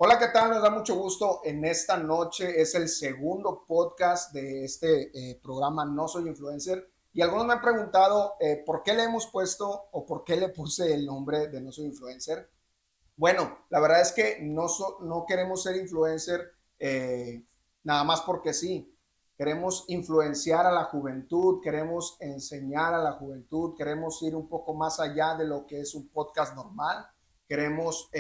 Hola, ¿qué tal? Nos da mucho gusto en esta noche. Es el segundo podcast de este programa No Soy Influencer. Y algunos me han preguntado por qué le hemos puesto o por qué le puse el nombre de No Soy Influencer. Bueno, la verdad es que no queremos ser influencer nada más porque sí. Queremos influenciar a la juventud, queremos enseñar a la juventud, queremos ir un poco más allá de lo que es un podcast normal. Queremos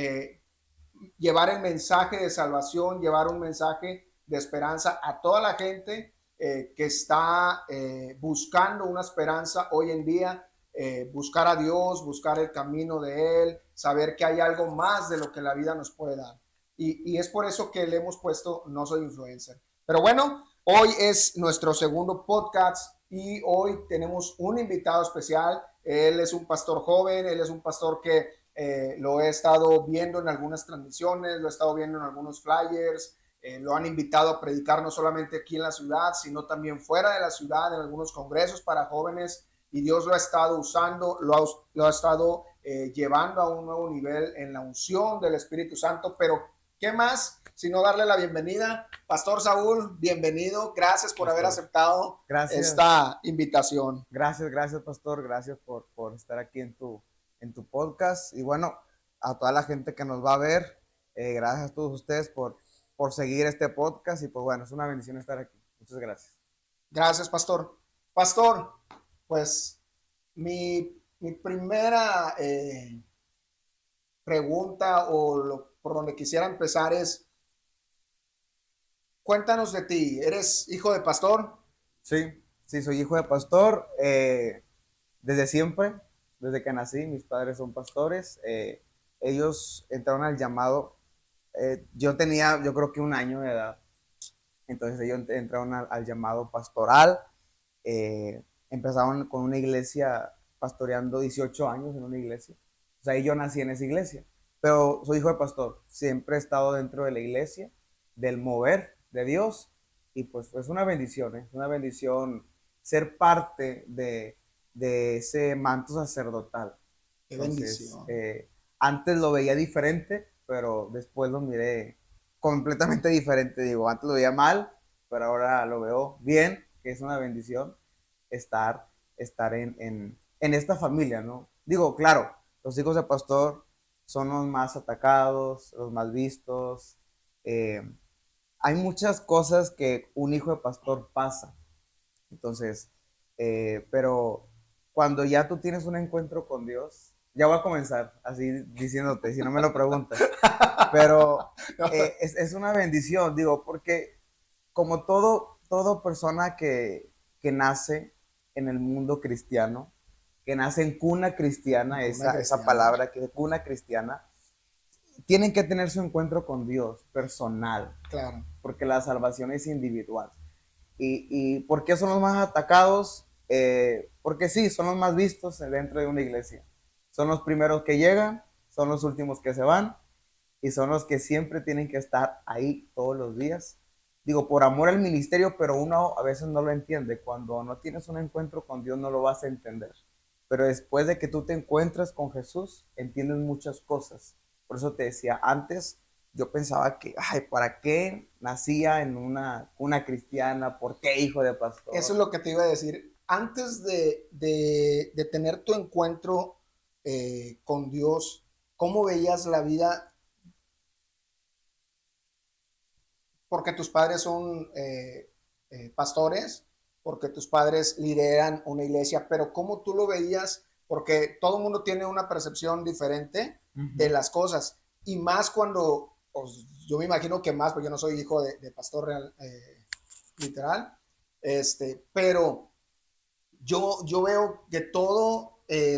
llevar el mensaje de salvación, llevar un mensaje de esperanza a toda la gente que está buscando una esperanza hoy en día, buscar a Dios, buscar el camino de Él, saber que hay algo más de lo que la vida nos puede dar. Y es por eso que le hemos puesto No Soy Influencer. Pero bueno, hoy es nuestro segundo podcast y hoy tenemos un invitado especial. Él es un pastor joven, él es un pastor que lo he estado viendo en algunas transmisiones, lo he estado viendo en algunos flyers, lo han invitado a predicar no solamente aquí en la ciudad, sino también fuera de la ciudad, en algunos congresos para jóvenes, y Dios lo ha estado usando, lo ha estado llevando a un nuevo nivel en la unción del Espíritu Santo. Pero ¿qué más sino darle la bienvenida? Pastor Saúl, bienvenido, gracias por haber aceptado esta invitación. Gracias, pastor, gracias por estar aquí en tu podcast. Y bueno, a toda la gente que nos va a ver, gracias a todos ustedes por seguir este podcast. Y pues bueno, es una bendición estar aquí. Muchas gracias. Gracias, pastor. Pastor, pues mi primera pregunta por donde quisiera empezar es, cuéntanos de ti. ¿Eres hijo de pastor? Sí, soy hijo de pastor. Desde siempre, desde que nací, mis padres son pastores. Ellos entraron al llamado. Yo tenía, yo creo que 1 año de edad. Entonces ellos entraron al llamado pastoral. Empezaron con una iglesia, pastoreando 18 años en una iglesia. O sea, ahí yo nací en esa iglesia. Pero soy hijo de pastor. Siempre he estado dentro de la iglesia, del mover de Dios. Y pues es una bendición, ¿eh? Es una bendición ser parte de ese manto sacerdotal. Qué Entonces, bendición. antes lo veía diferente, pero después lo miré completamente diferente. Digo, antes lo veía mal, pero ahora lo veo bien, que es una bendición estar en esta familia, ¿no? Digo, claro, los hijos de pastor son los más atacados, los más vistos. eh, Hay muchas cosas que un hijo de pastor pasa. Entonces, pero cuando ya tú tienes un encuentro con Dios, ya voy a comenzar así diciéndote, si no me lo preguntas, pero es una bendición, digo, porque como todo persona que nace en el mundo cristiano, que nace en cuna cristiana, esa palabra que es cuna cristiana, tienen que tener su encuentro con Dios personal, Claro. porque la salvación es individual. ¿Y por qué son los más atacados? Porque sí, son los más vistos dentro de una iglesia. Son los primeros que llegan, son los últimos que se van, y son los que siempre tienen que estar ahí todos los días. Digo, por amor al ministerio, pero uno a veces no lo entiende. Cuando no tienes un encuentro con Dios no lo vas a entender. Pero después de que tú te encuentras con Jesús, entiendes muchas cosas. Por eso te decía, antes yo pensaba que, ay, ¿para qué nacía en una cristiana? ¿Por qué hijo de pastor? Eso es lo que te iba a decir. Antes de tener tu encuentro con Dios, ¿cómo veías la vida? Porque tus padres son pastores, porque tus padres lideran una iglesia, pero ¿cómo tú lo veías? Porque todo el mundo tiene una percepción diferente de las cosas, y más cuando, pues, yo me imagino que más, porque yo no soy hijo de pastor real, literal, pero yo veo que todo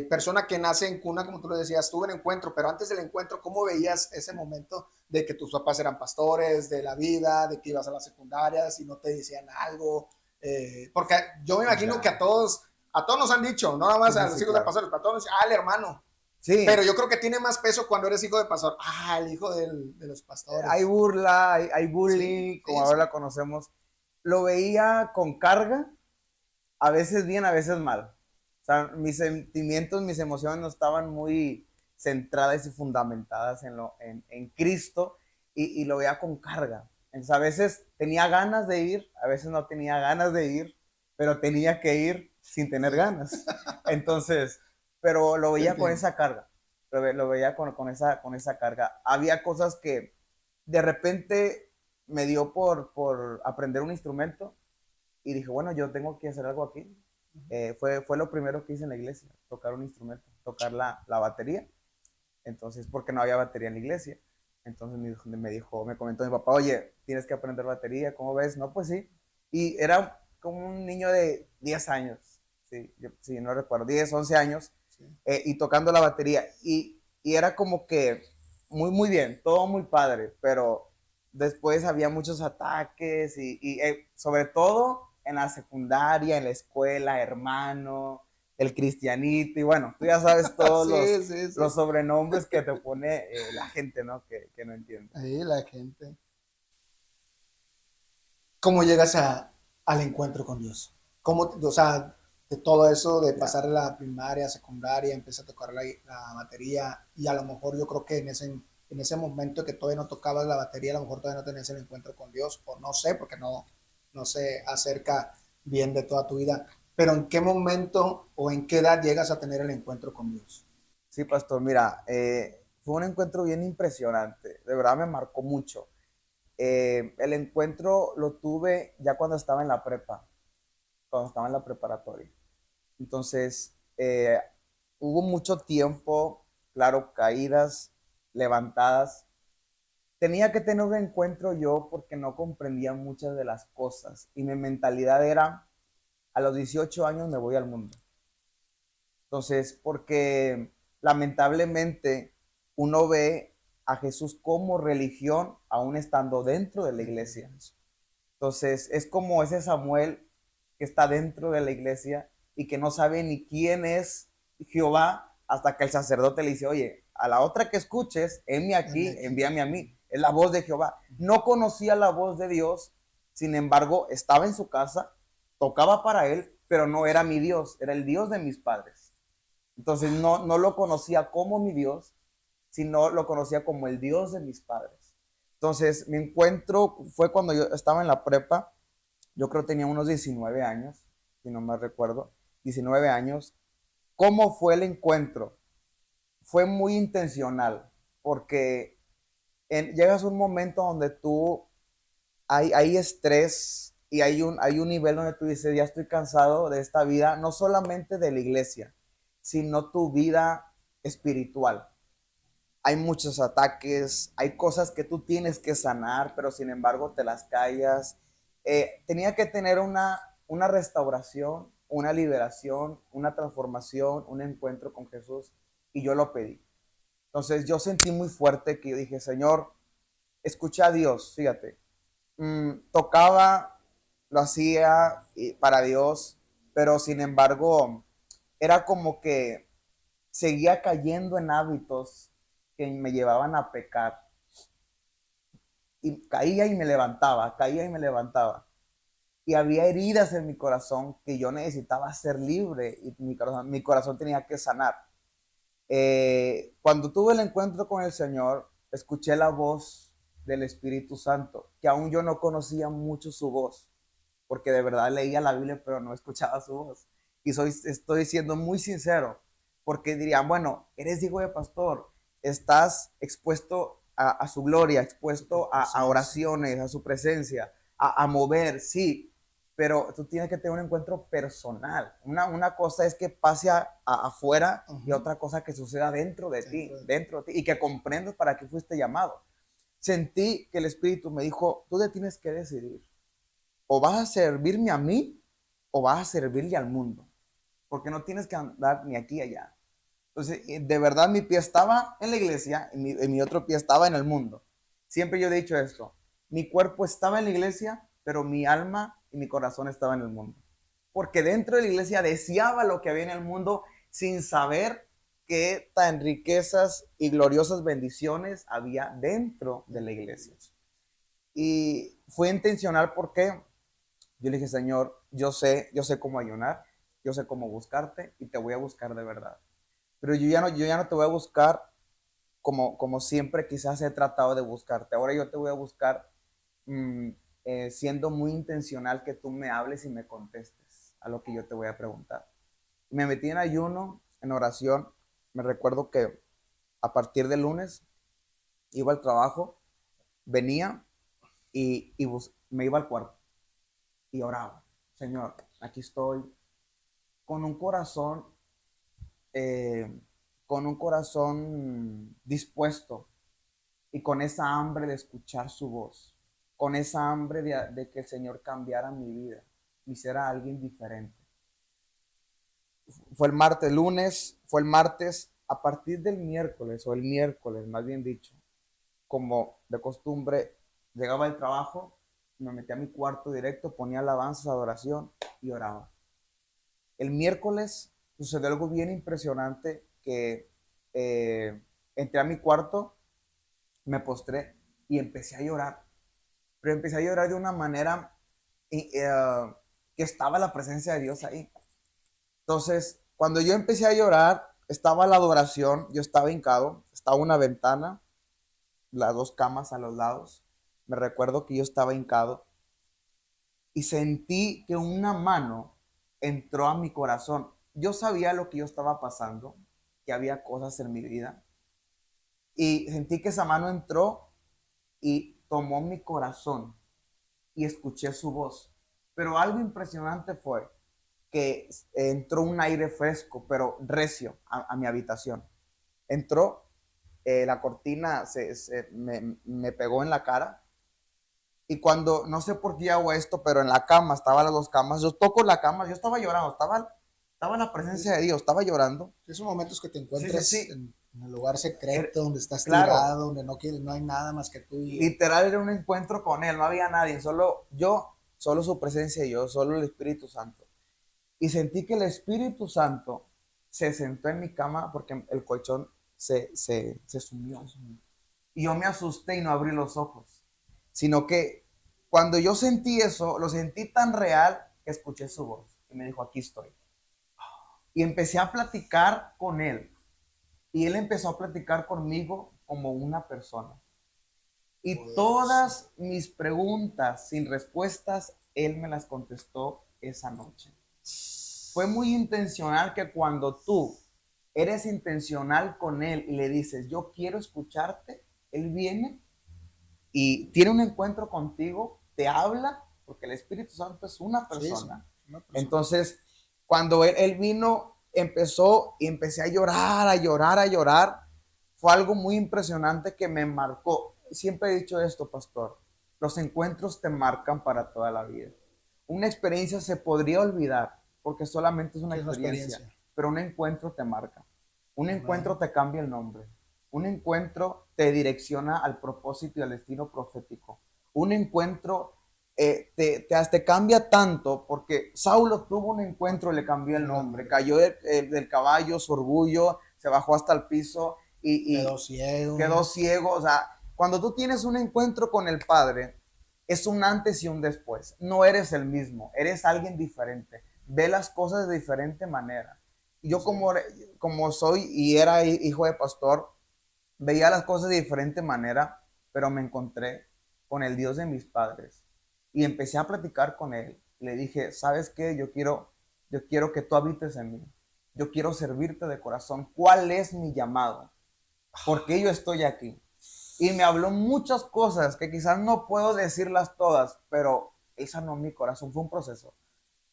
persona que nace en cuna, como tú lo decías, tuvo un encuentro, pero antes del encuentro, ¿cómo veías ese momento de que tus papás eran pastores, de la vida, de que ibas a la secundaria, si no te decían algo? Porque yo me imagino que a todos nos han dicho, no nada más a los hijos de pastores, para todos, el hermano. Sí, Pero yo creo que tiene más peso cuando eres hijo de pastor. Ah, el hijo de los hay pastores. burla, hay Sí, bullying, como sí, ahora sí. la conocemos. Lo veía con carga, a veces bien, a veces mal. O sea, mis sentimientos, mis emociones no estaban muy centradas y fundamentadas en Cristo y lo veía con carga. Entonces, a veces tenía ganas de ir, a veces no tenía ganas de ir, pero tenía que ir sin tener Sí, ganas. Entonces, pero lo te veía con entiendo. esa carga, lo veía con esa carga. Había cosas que de repente me dio por aprender un instrumento y dije, bueno, yo tengo que hacer algo aquí. Fue lo primero que hice en la iglesia, tocar un instrumento, tocar la batería. Entonces, porque no había batería en la iglesia. Entonces me comentó mi papá, oye, tienes que aprender batería, ¿cómo ves? No, pues sí. Y era como un niño de 10 años, sí, no recuerdo, 10 11 años, Sí. y tocando la batería. Y era como que muy bien, todo muy padre, pero después había muchos ataques y sobre todo en la secundaria, en la escuela, hermano, el cristianito, y bueno, tú ya sabes todos Sí, sí, los sí. sobrenombres que te pone la gente, ¿no? Que no entiende. Ahí la gente. ¿Cómo llegas al encuentro con Dios? ¿Cómo, o sea, de todo eso, de Mira, pasar la primaria, secundaria, empecé a tocar la batería y a lo mejor yo creo que en ese momento que todavía no tocabas la batería, a lo mejor todavía no tenías el encuentro con Dios, o no sé, porque no se acerca bien de toda tu vida, pero ¿en qué momento o en qué edad llegas a tener el encuentro con Dios? sí, pastor, mira, fue un encuentro bien impresionante, de verdad me marcó mucho. El encuentro lo tuve ya cuando estaba en la prepa, cuando estaba en la preparatoria. Entonces, hubo mucho tiempo, claro, caídas, levantadas. Tenía que tener un encuentro yo porque no comprendía muchas de las cosas y mi mentalidad era, a los 18 años me voy al mundo. Entonces, porque lamentablemente uno ve a Jesús como religión aún estando dentro de la iglesia. Entonces, es como ese Samuel que está dentro de la iglesia y que no sabe ni quién es Jehová hasta que el sacerdote le dice, oye, a la otra que escuches, envíame Heme aquí, aquí. envíame a mí. Es la voz de Jehová. No conocía la voz de Dios, sin embargo, estaba en su casa, tocaba para él, pero no era mi Dios, era el Dios de mis padres. Entonces no lo conocía como mi Dios, sino lo conocía como el Dios de mis padres. Entonces, mi encuentro fue cuando yo estaba en la prepa, yo creo que tenía unos 19 años, si no me recuerdo, 19 años. ¿Cómo fue el encuentro? Fue muy intencional, porque llegas a un momento donde hay estrés y hay un nivel donde tú dices, ya estoy cansado de esta vida, no solamente de la iglesia, sino tu vida espiritual. Hay muchos ataques, hay cosas que tú tienes que sanar, pero sin embargo te las callas. Tenía que tener una restauración, una liberación, una transformación, un encuentro con Jesús y yo lo pedí. Entonces yo sentí muy fuerte que yo dije, Señor, escucha a Dios, fíjate, tocaba, lo hacía para Dios, pero sin embargo era como que seguía cayendo en hábitos que me llevaban a pecar. Y caía y me levantaba, caía y me levantaba. Y había heridas en mi corazón que yo necesitaba ser libre y mi corazón tenía que sanar. Cuando tuve el encuentro con el Señor, escuché la voz del Espíritu Santo, que aún yo no conocía mucho su voz, porque de verdad leía la Biblia, pero no escuchaba su voz. Y estoy siendo muy sincero, porque dirían, bueno, eres hijo de pastor, estás expuesto a su gloria, expuesto a oraciones, a su presencia, a mover, sí, pero tú tienes que tener un encuentro personal. Una cosa es que pase afuera y Ujú. otra cosa que suceda Dentro de ti. dentro de ti, y que comprendas para qué fuiste llamado. Sentí que el Espíritu me dijo, tú te tienes que decidir, o vas a servirme a mí o vas a servirle al mundo, porque no tienes que andar ni aquí ni allá. Entonces, de verdad mi pie estaba en la iglesia y mi otro pie estaba en el mundo. Siempre yo he dicho esto, mi cuerpo estaba en la iglesia, pero mi alma y mi corazón estaba en el mundo. Porque dentro de la iglesia deseaba lo que había en el mundo sin saber qué tan riquezas y gloriosas bendiciones había dentro de la iglesia. Y fue intencional porque yo le dije, Señor, yo sé cómo ayunar, yo sé cómo buscarte y te voy a buscar de verdad. Pero yo ya no te voy a buscar como siempre quizás he tratado de buscarte. Ahora yo te voy a buscar mm, siendo muy intencional que tú me hables y me contestes a lo que yo te voy a preguntar. Me metí en ayuno, en oración. Me recuerdo que a partir del lunes iba al trabajo, venía y me iba al cuarto y oraba. Señor, aquí estoy con un corazón, eh, con un corazón dispuesto y con esa hambre de escuchar su voz, con esa hambre de que el Señor cambiara mi vida, me hiciera alguien diferente. Fue el martes, lunes, fue el martes, a partir del miércoles, o el miércoles, más bien dicho, como de costumbre, llegaba del trabajo, me metía a mi cuarto directo, ponía alabanzas, adoración y oraba. El miércoles sucedió algo bien impresionante que eh, entré a mi cuarto, me postré y empecé a llorar. Pero empecé a llorar de una manera que estaba la presencia de Dios ahí. Entonces, cuando yo empecé a llorar, estaba la adoración, yo estaba hincado, estaba una ventana, las dos camas a los lados. Me recuerdo que yo estaba hincado y sentí que una mano entró a mi corazón. Yo sabía lo que yo estaba pasando, que había cosas en mi vida, y sentí que esa mano entró y tomó mi corazón y escuché su voz. Pero algo impresionante fue que entró un aire fresco, pero recio, a mi habitación. Entró, la cortina me pegó en la cara. Y cuando, no sé por qué hago esto, pero en la cama, estaban las dos camas, yo toco la cama, yo estaba llorando, estaba en la presencia de Dios, estaba llorando. Esos momentos que te Sí, sí, encuentras sí. en el lugar secreto, donde estás Claro, tirado, donde no quieres, no hay nada más que tú y él. literal era un encuentro con Él, no había nadie, solo yo, solo su presencia y yo, solo el Espíritu Santo. Y sentí que el Espíritu Santo se sentó en mi cama porque el colchón se sumió. Y yo me asusté y no abrí los ojos, sino que cuando yo sentí eso, lo sentí tan real que escuché su voz y me dijo, aquí estoy. Y empecé a platicar con él y él empezó a platicar conmigo como una persona. Y Poderoso. todas mis preguntas sin respuestas, él me las contestó esa noche. Fue muy intencional que cuando tú eres intencional con él y le dices, yo quiero escucharte, él viene y tiene un encuentro contigo, te habla, porque el Espíritu Santo es una Sí, sí, persona. una persona. Entonces, cuando él vino, empezó y empecé a llorar, a llorar, a llorar. Fue algo muy impresionante que me marcó. Siempre he dicho esto, pastor, los encuentros te marcan para toda la vida. Una experiencia se podría olvidar porque solamente es una Sí, es una experiencia, experiencia. pero un encuentro te marca. Un encuentro Amén. te cambia el nombre. Un encuentro te direcciona al propósito y al destino profético. Un encuentro te cambia tanto porque Saulo tuvo un encuentro y le cambió el El nombre. nombre. Cayó del caballo, su orgullo, se bajó hasta el piso Quedó y ciego. quedó ciego. O sea, cuando tú tienes un encuentro con el Padre, es un antes y un después. No eres el mismo, eres alguien diferente. Ve las cosas de diferente manera. Yo Sí. como soy y era hijo de pastor, veía las cosas de diferente manera, pero me encontré con el Dios de mis padres y empecé a platicar con él. Le dije, ¿sabes qué? Yo quiero que tú habites en mí. Yo quiero servirte de corazón. ¿Cuál es mi llamado? ¿Por qué yo estoy aquí? Y me habló muchas cosas que quizás no puedo decirlas todas, pero él sanó mi corazón. Fue un proceso.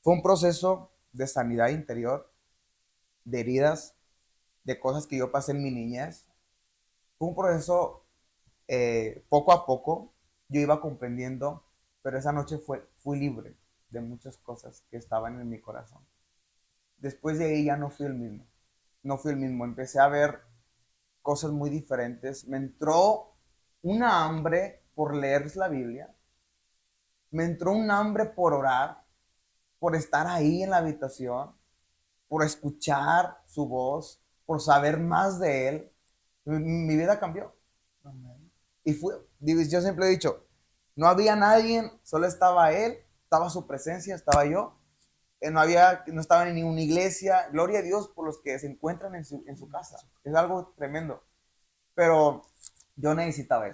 Fue un proceso de sanidad interior, de heridas, de cosas que yo pasé en mi niñez. Fue un proceso poco a poco. Yo iba comprendiendo, pero esa noche fui libre de muchas cosas que estaban en mi corazón. Después de ahí ya no fui el mismo. No fui el mismo. Empecé a ver cosas muy diferentes. Me entró una hambre por leer la Biblia. Me entró un hambre por orar, por estar ahí en la habitación, por escuchar su voz, por saber más de Él, mi vida cambió. Amén. Y yo siempre he dicho, no había nadie, solo estaba Él, estaba su presencia, estaba yo. No estaba en ninguna iglesia. Gloria a Dios por los que se encuentran en su casa. Es algo tremendo. Pero yo necesitaba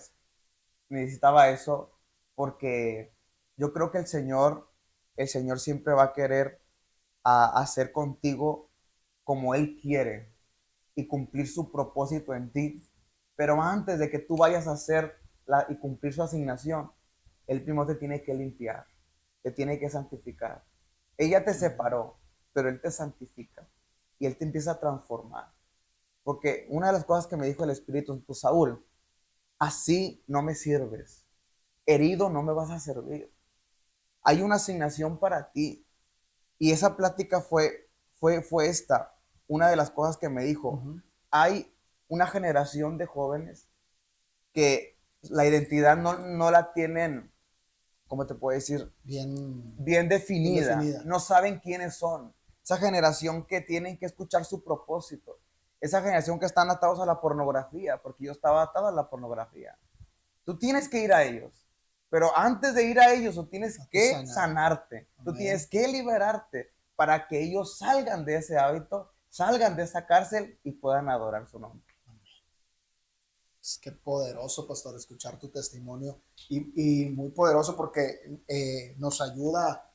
eso porque yo creo que el Señor siempre va a querer hacer contigo como Él quiere y cumplir su propósito en ti. Pero antes de que tú vayas a hacer y cumplir su asignación, Él primero te tiene que limpiar, te tiene que santificar. Ella te separó, pero Él te santifica y Él te empieza a transformar. Porque una de las cosas que me dijo el Espíritu, pues Saúl, así no me sirves, herido no me vas a servir. Hay una asignación para ti. Y esa plática fue esta, una de las cosas que me dijo. Ujú. Hay una generación de jóvenes que la identidad no la tienen, ¿cómo te puedo decir? Bien, Bien bien definida. definida. No saben quiénes son. Esa generación que tienen que escuchar su propósito. Esa generación que están atados a la pornografía, porque yo estaba atado a la pornografía. Tú tienes que ir a ellos. Pero antes de ir a ellos, tú tienes que sanarte. Tú Amén. tienes que liberarte para que ellos salgan de ese hábito, salgan de esa cárcel y puedan adorar su nombre. Qué poderoso, pastor, escuchar tu testimonio y muy poderoso porque nos ayuda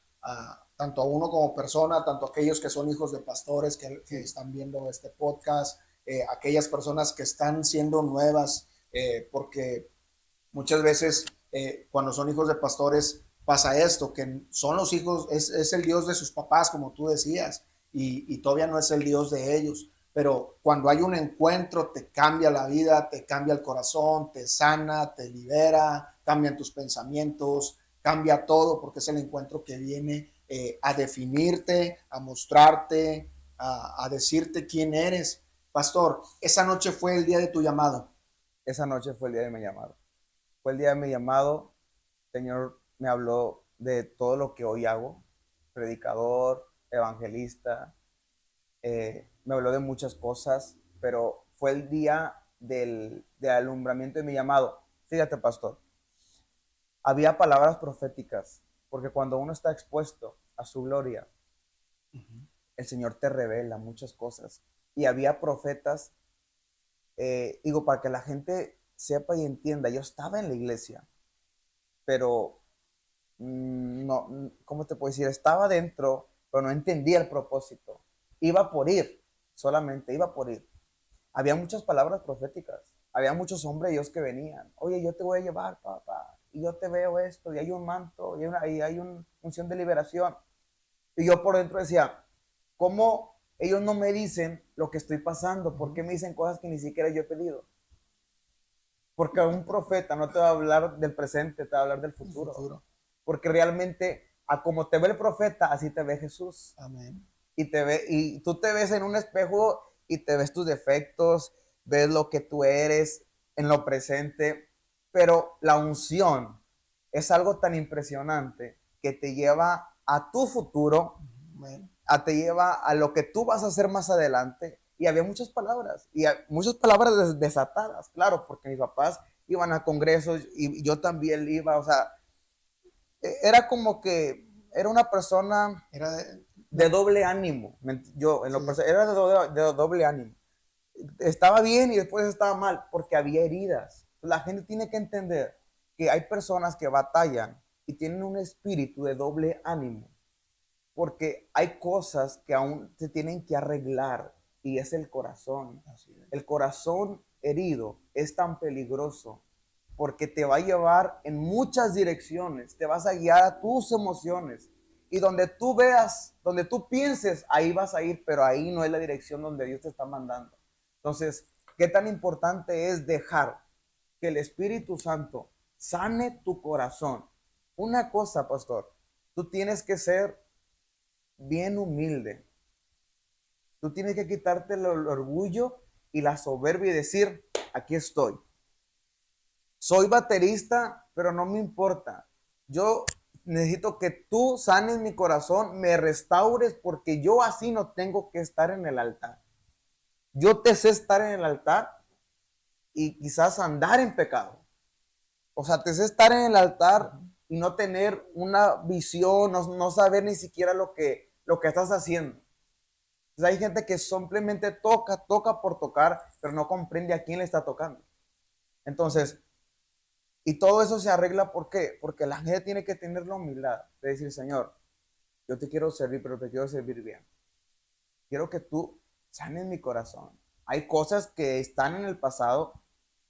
tanto a uno como persona, tanto a aquellos que son hijos de pastores que están viendo este podcast, aquellas personas que están siendo nuevas, porque muchas veces cuando son hijos de pastores pasa esto, que son los hijos, es el Dios de sus papás, como tú decías, y todavía no es el Dios de ellos. Pero cuando hay un encuentro, te cambia la vida, te cambia el corazón, te sana, te libera, cambian tus pensamientos, cambia todo, porque es el encuentro que viene a definirte, a mostrarte, a decirte quién eres. Pastor, esa noche fue el día de tu llamado. Esa noche fue el día de mi llamado. Fue el día de mi llamado. El Señor me habló de todo lo que hoy hago. Predicador, evangelista. Me habló de muchas cosas, pero fue el día del alumbramiento de mi llamado. Fíjate, pastor, había palabras proféticas, porque cuando uno está expuesto a su gloria, el Señor te revela muchas cosas. Y había profetas, digo, para que la gente sepa y entienda, yo estaba en la iglesia, pero no, ¿cómo te puedo decir? Estaba dentro, pero no entendía el propósito. Iba por ir, solamente iba por ir. Había muchas palabras proféticas. Había muchos hombres de Dios que venían. Oye, yo te voy a llevar, papá. Y yo te veo esto, y hay un manto, y hay una unción de liberación. Y yo por dentro decía, ¿cómo ellos no me dicen lo que estoy pasando? ¿Por qué me dicen cosas que ni siquiera yo he pedido? Porque un profeta no te va a hablar del presente, te va a hablar del futuro. Porque realmente, a como te ve el profeta, así te ve Jesús. Amén. Y tú te ves en un espejo y te ves tus defectos, ves lo que tú eres en lo presente, pero la unción es algo tan impresionante que te lleva a tu futuro, te lleva a lo que tú vas a hacer más adelante. Y había muchas palabras, muchas palabras desatadas, claro, porque mis papás iban a congresos y yo también iba, o sea, era como que era una persona de doble ánimo. Yo, en lo personal, era de doble ánimo. Estaba bien y después estaba mal, porque había heridas. La gente tiene que entender que hay personas que batallan y tienen un espíritu de doble ánimo, porque hay cosas que aún se tienen que arreglar y es el corazón. El corazón herido es tan peligroso porque te va a llevar en muchas direcciones, te vas a guiar a tus emociones y donde tú veas, donde tú pienses, ahí vas a ir, pero ahí no es la dirección donde Dios te está mandando. Entonces, ¿qué tan importante es dejar que el Espíritu Santo sane tu corazón? Una cosa, pastor, tú tienes que ser bien humilde. Tú tienes que quitarte el orgullo y la soberbia y decir, aquí estoy. Soy baterista, pero no me importa. Yo necesito que tú sanes mi corazón, me restaures, porque yo así no tengo que estar en el altar. Yo te sé estar en el altar y quizás andar en pecado. O sea, te sé estar en el altar y no tener una visión, no saber ni siquiera lo que estás haciendo. Entonces, hay gente que simplemente toca por tocar, pero no comprende a quién le está tocando. Entonces, y todo eso se arregla, ¿por qué? Porque la gente tiene que tener la humildad de decir, Señor, yo te quiero servir, pero te quiero servir bien. Quiero que tú sanes mi corazón. Hay cosas que están en el pasado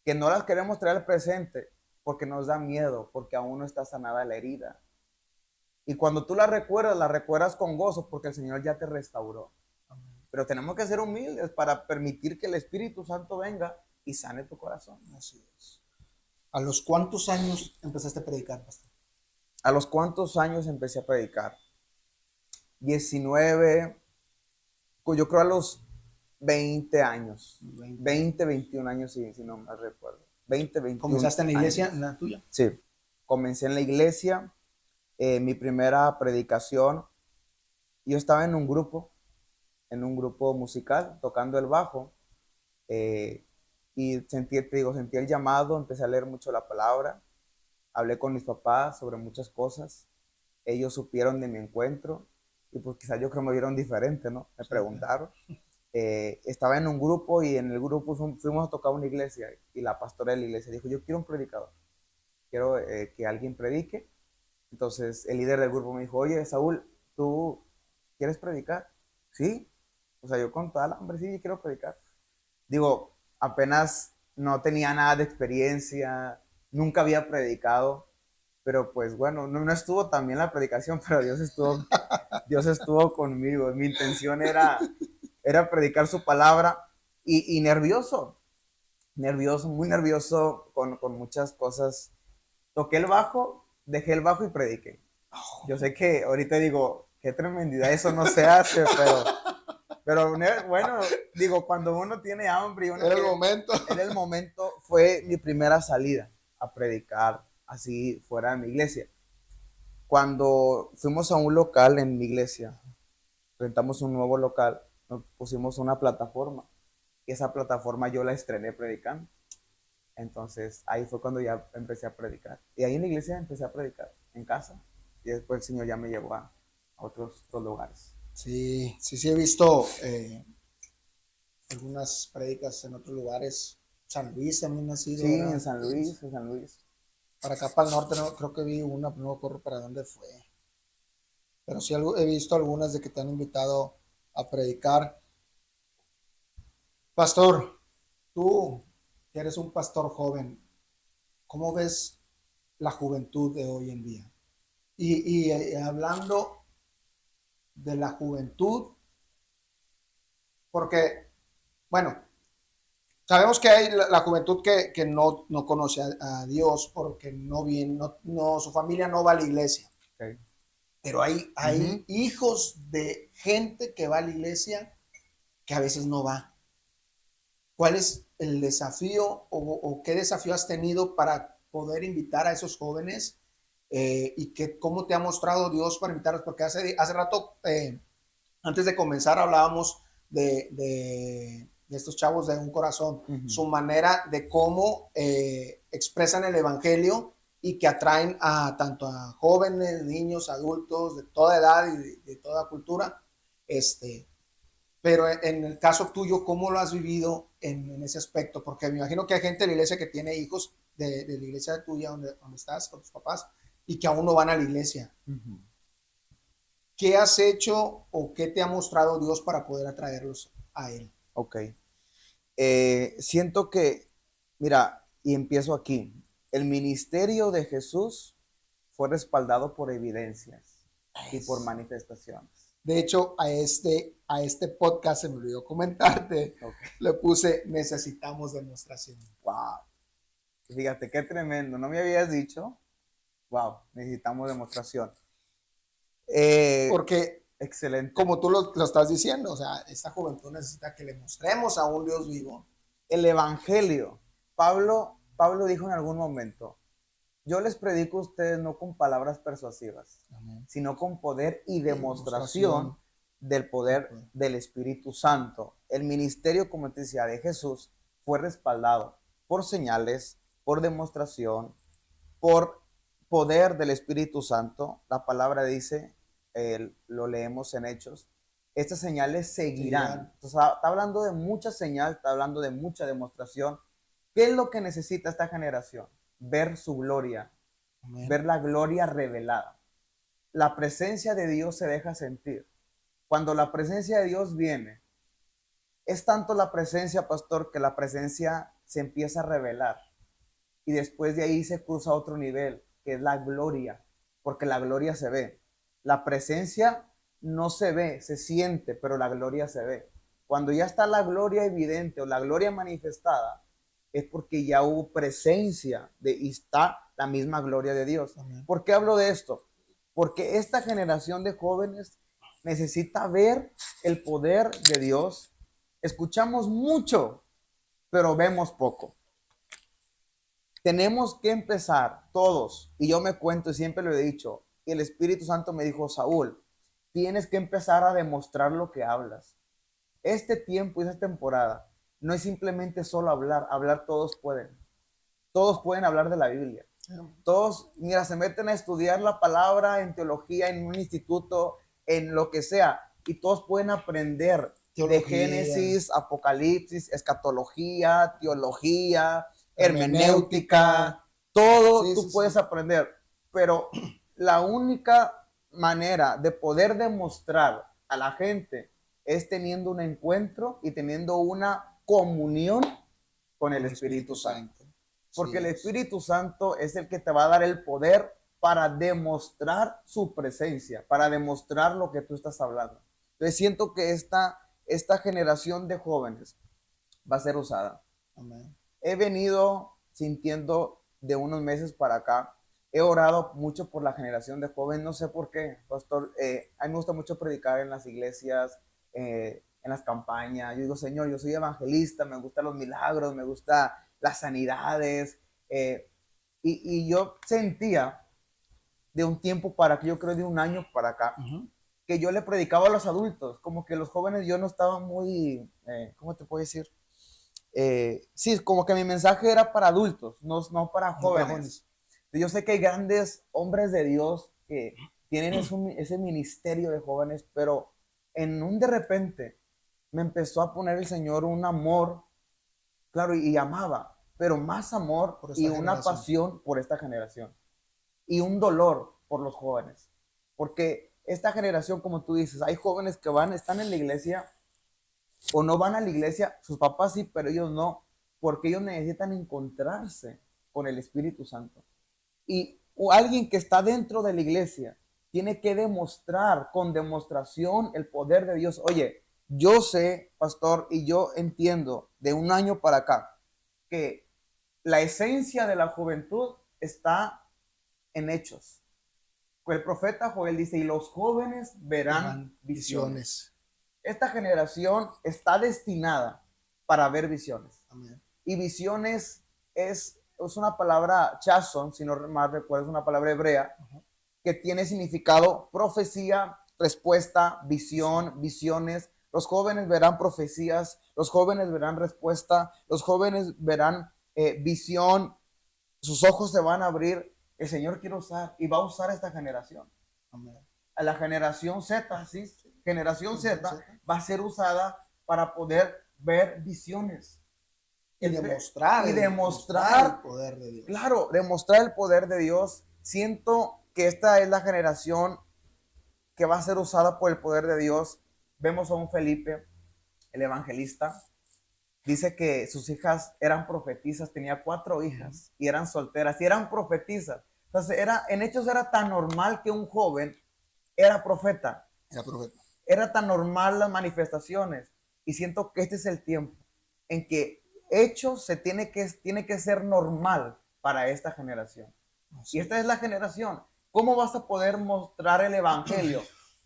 que no las queremos traer al presente porque nos da miedo, porque aún no está sanada la herida. Y cuando tú la recuerdas con gozo porque el Señor ya te restauró. Pero tenemos que ser humildes para permitir que el Espíritu Santo venga y sane tu corazón. Así es. ¿A los cuántos años empezaste a predicar, pastor? ¿A los cuántos años empecé a predicar? 19, yo creo a los 20 años. 20, 21 años, si no me recuerdo. 20, 21 ¿Comenzaste en la iglesia, años. en la tuya? Sí, comencé en la iglesia. Mi primera predicación, yo estaba en un grupo musical, tocando el bajo. Y sentí el llamado, empecé a leer mucho la palabra, hablé con mis papás sobre muchas cosas, ellos supieron de mi encuentro y pues quizás yo creo me vieron diferente, ¿no? Me preguntaron. Estaba en un grupo y en el grupo fuimos a tocar una iglesia y la pastora de la iglesia dijo, yo quiero un predicador, quiero que alguien predique. Entonces el líder del grupo me dijo, oye, Saúl, ¿tú quieres predicar? Sí, o sea, yo con toda la hambre, sí, quiero predicar. Digo, apenas no tenía nada de experiencia, nunca había predicado, pero pues bueno, no estuvo tan bien la predicación, pero Dios estuvo conmigo. Mi intención era predicar su palabra y nervioso, muy nervioso con muchas cosas. Toqué el bajo, dejé el bajo y prediqué. Yo sé que ahorita digo, qué tremendidad, eso no se hace, pero bueno, digo, cuando uno tiene hambre y uno Era el momento. era el momento, fue mi primera salida a predicar así fuera de mi iglesia. Cuando fuimos a un local en mi iglesia, rentamos un nuevo local, nos pusimos una plataforma y esa plataforma yo la estrené predicando. Entonces ahí fue cuando ya empecé a predicar. Y ahí en la iglesia empecé a predicar, en casa. Y después el Señor ya me llevó a otros lugares. Sí, he visto algunas prédicas en otros lugares. San Luis también ha sido, Sí, ¿verdad? en San Luis, en San Luis. Para acá, para el norte, no, creo que vi una, pero no me acuerdo para dónde fue. Pero sí he visto algunas de que te han invitado a predicar. Pastor, tú que eres un pastor joven, ¿cómo ves la juventud de hoy en día? Y hablando de la juventud, porque, bueno, sabemos que hay la juventud que no conoce a Dios porque no viene, su familia no va a la iglesia. Okay. Pero hay hijos de gente que va a la iglesia que a veces no va. ¿Cuál es el desafío o qué desafío has tenido para poder invitar a esos jóvenes y cómo te ha mostrado Dios para invitarlos? Porque hace rato, antes de comenzar, hablábamos de estos chavos de un corazón, su manera de cómo expresan el evangelio y que atraen tanto a jóvenes, niños, adultos, de toda edad y de toda cultura. Pero en el caso tuyo, ¿cómo lo has vivido en ese aspecto? Porque me imagino que hay gente de la iglesia que tiene hijos de la iglesia tuya donde estás con tus papás y que aún no van a la iglesia. ¿Qué has hecho o qué te ha mostrado Dios para poder atraerlos a Él? Ok. Siento que, mira, y empiezo aquí, el ministerio de Jesús fue respaldado por evidencias y por manifestaciones. De hecho, a este podcast se me olvidó comentarte, le puse necesitamos demostración. Wow. Fíjate, qué tremendo, no me habías dicho. Wow, necesitamos demostración. Porque, excelente. Como tú lo estás diciendo, o sea, esta juventud necesita que le mostremos a un Dios vivo. El evangelio. Pablo dijo en algún momento, yo les predico a ustedes no con palabras persuasivas, sino con poder y demostración del poder del Espíritu Santo. El ministerio, como te decía, de Jesús fue respaldado por señales, por demostración, por poder del Espíritu Santo. La palabra dice, lo leemos en Hechos, estas señales seguirán. Entonces, está hablando de mucha señal, está hablando de mucha demostración. ¿Qué es lo que necesita esta generación? Ver su gloria, Amén. Ver la gloria revelada. La presencia de Dios se deja sentir. Cuando la presencia de Dios viene, es tanto la presencia, pastor, que la presencia se empieza a revelar. Y después de ahí se cruza a otro nivel, que es la gloria, porque la gloria se ve. La presencia no se ve, se siente, pero la gloria se ve. Cuando ya está la gloria evidente o la gloria manifestada, es porque ya hubo presencia y está la misma gloria de Dios. Amén. ¿Por qué hablo de esto? Porque esta generación de jóvenes necesita ver el poder de Dios. Escuchamos mucho, pero vemos poco. Tenemos que empezar todos, y yo me cuento y siempre lo he dicho, y el Espíritu Santo me dijo, Saúl, tienes que empezar a demostrar lo que hablas. Este tiempo y esta temporada no es simplemente solo hablar todos pueden hablar de la Biblia. Todos, mira, se meten a estudiar la palabra en teología, en un instituto, en lo que sea, y todos pueden aprender teología, de Génesis, Apocalipsis, escatología, teología, hermenéutica, todo sí, tú puedes aprender, pero la única manera de poder demostrar a la gente es teniendo un encuentro y teniendo una comunión con el Espíritu Santo. Porque el Espíritu Santo es el que te va a dar el poder para demostrar su presencia, para demostrar lo que tú estás hablando. Entonces siento que esta generación de jóvenes va a ser usada. Amén. He venido sintiendo de unos meses para acá, he orado mucho por la generación de jóvenes, no sé por qué, pastor, a mí me gusta mucho predicar en las iglesias, en las campañas. Yo digo, Señor, yo soy evangelista, me gustan los milagros, me gusta las sanidades, y yo sentía de un tiempo para acá, yo creo de un año para acá, que yo le predicaba a los adultos, como que los jóvenes yo no estaba muy, ¿cómo te puedo decir? Sí, como que mi mensaje era para adultos, no para jóvenes. Yo sé que hay grandes hombres de Dios que tienen ese ministerio de jóvenes, pero en un de repente me empezó a poner el Señor un amor, claro, y amaba, pero más amor y una pasión por esta generación y un dolor por los jóvenes, porque esta generación, como tú dices, hay jóvenes que están en la iglesia o no van a la iglesia, sus papás sí, pero ellos no, porque ellos necesitan encontrarse con el Espíritu Santo. Y alguien que está dentro de la iglesia tiene que demostrar con demostración el poder de Dios. Oye, yo sé, pastor, y yo entiendo de un año para acá que la esencia de la juventud está en Hechos. El profeta Joel dice, y los jóvenes verán visiones. Esta generación está destinada para ver visiones. Amén. Y visiones es una palabra chazon, si no mal recuerdo, es una palabra hebrea, que tiene significado profecía, respuesta, visión, visiones. Los jóvenes verán profecías, los jóvenes verán respuesta, los jóvenes verán visión, sus ojos se van a abrir. El Señor quiere usar y va a usar a esta generación. Amén. A la generación Z, ¿sí? Generación Z va a ser usada para poder ver visiones. Y demostrar el poder de Dios. Claro, demostrar el poder de Dios. Siento que esta es la generación que va a ser usada por el poder de Dios. Vemos a un Felipe, el evangelista. Dice que sus hijas eran profetisas, tenía 4 hijas y eran solteras y eran profetisas. Entonces, en Hechos era tan normal que un joven era profeta. Era tan normal las manifestaciones. Y siento que este es el tiempo en que Hechos tiene que ser normal para esta generación. Y esta es la generación. ¿Cómo vas a poder mostrar el evangelio?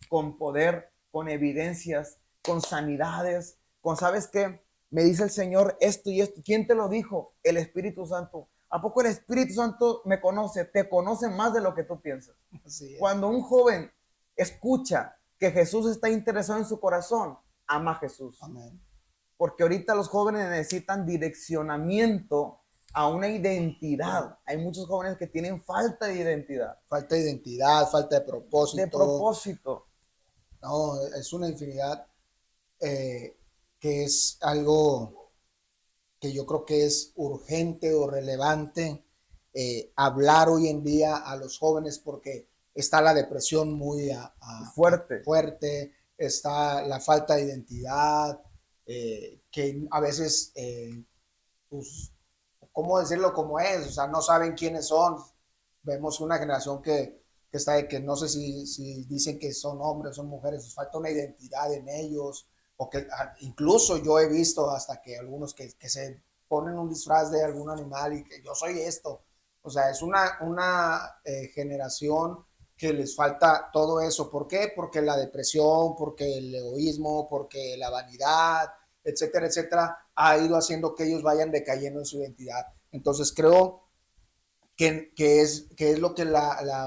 Con poder, con evidencias, con sanidades, ¿sabes qué? Me dice el Señor esto y esto. ¿Quién te lo dijo? El Espíritu Santo. ¿A poco el Espíritu Santo me conoce? Te conoce más de lo que tú piensas. Cuando un joven escucha que Jesús está interesado en su corazón, ama a Jesús. Amén. Porque ahorita los jóvenes necesitan direccionamiento a una identidad. Hay muchos jóvenes que tienen falta de identidad. Falta de identidad, falta de propósito. De propósito. No, es una infinidad que es algo que yo creo que es urgente o relevante hablar hoy en día a los jóvenes, porque está la depresión muy fuerte, está la falta de identidad, que a veces, pues, ¿cómo decirlo como es? O sea, no saben quiénes son. Vemos una generación que está de que no sé si dicen que son hombres, son mujeres, falta una identidad en ellos, o que incluso yo he visto hasta que algunos que se ponen un disfraz de algún animal y que yo soy esto. O sea, es una generación que les falta todo eso. ¿Por qué? Porque la depresión, porque el egoísmo, porque la vanidad, etcétera, etcétera, ha ido haciendo que ellos vayan decayendo en su identidad. Entonces creo que es lo que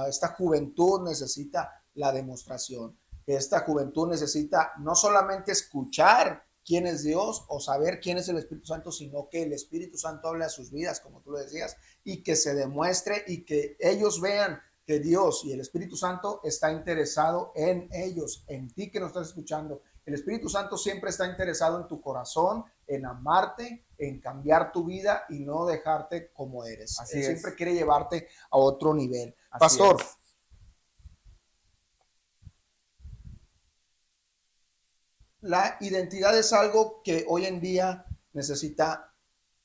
esta juventud necesita, la demostración. Que esta juventud necesita no solamente escuchar quién es Dios o saber quién es el Espíritu Santo, sino que el Espíritu Santo hable a sus vidas, como tú lo decías, y que se demuestre y que ellos vean que Dios y el Espíritu Santo está interesado en ellos, en ti que nos estás escuchando. El Espíritu Santo siempre está interesado en tu corazón, en amarte, en cambiar tu vida y no dejarte como eres. Él siempre quiere llevarte a otro nivel. Pastor. La identidad es algo que hoy en día necesita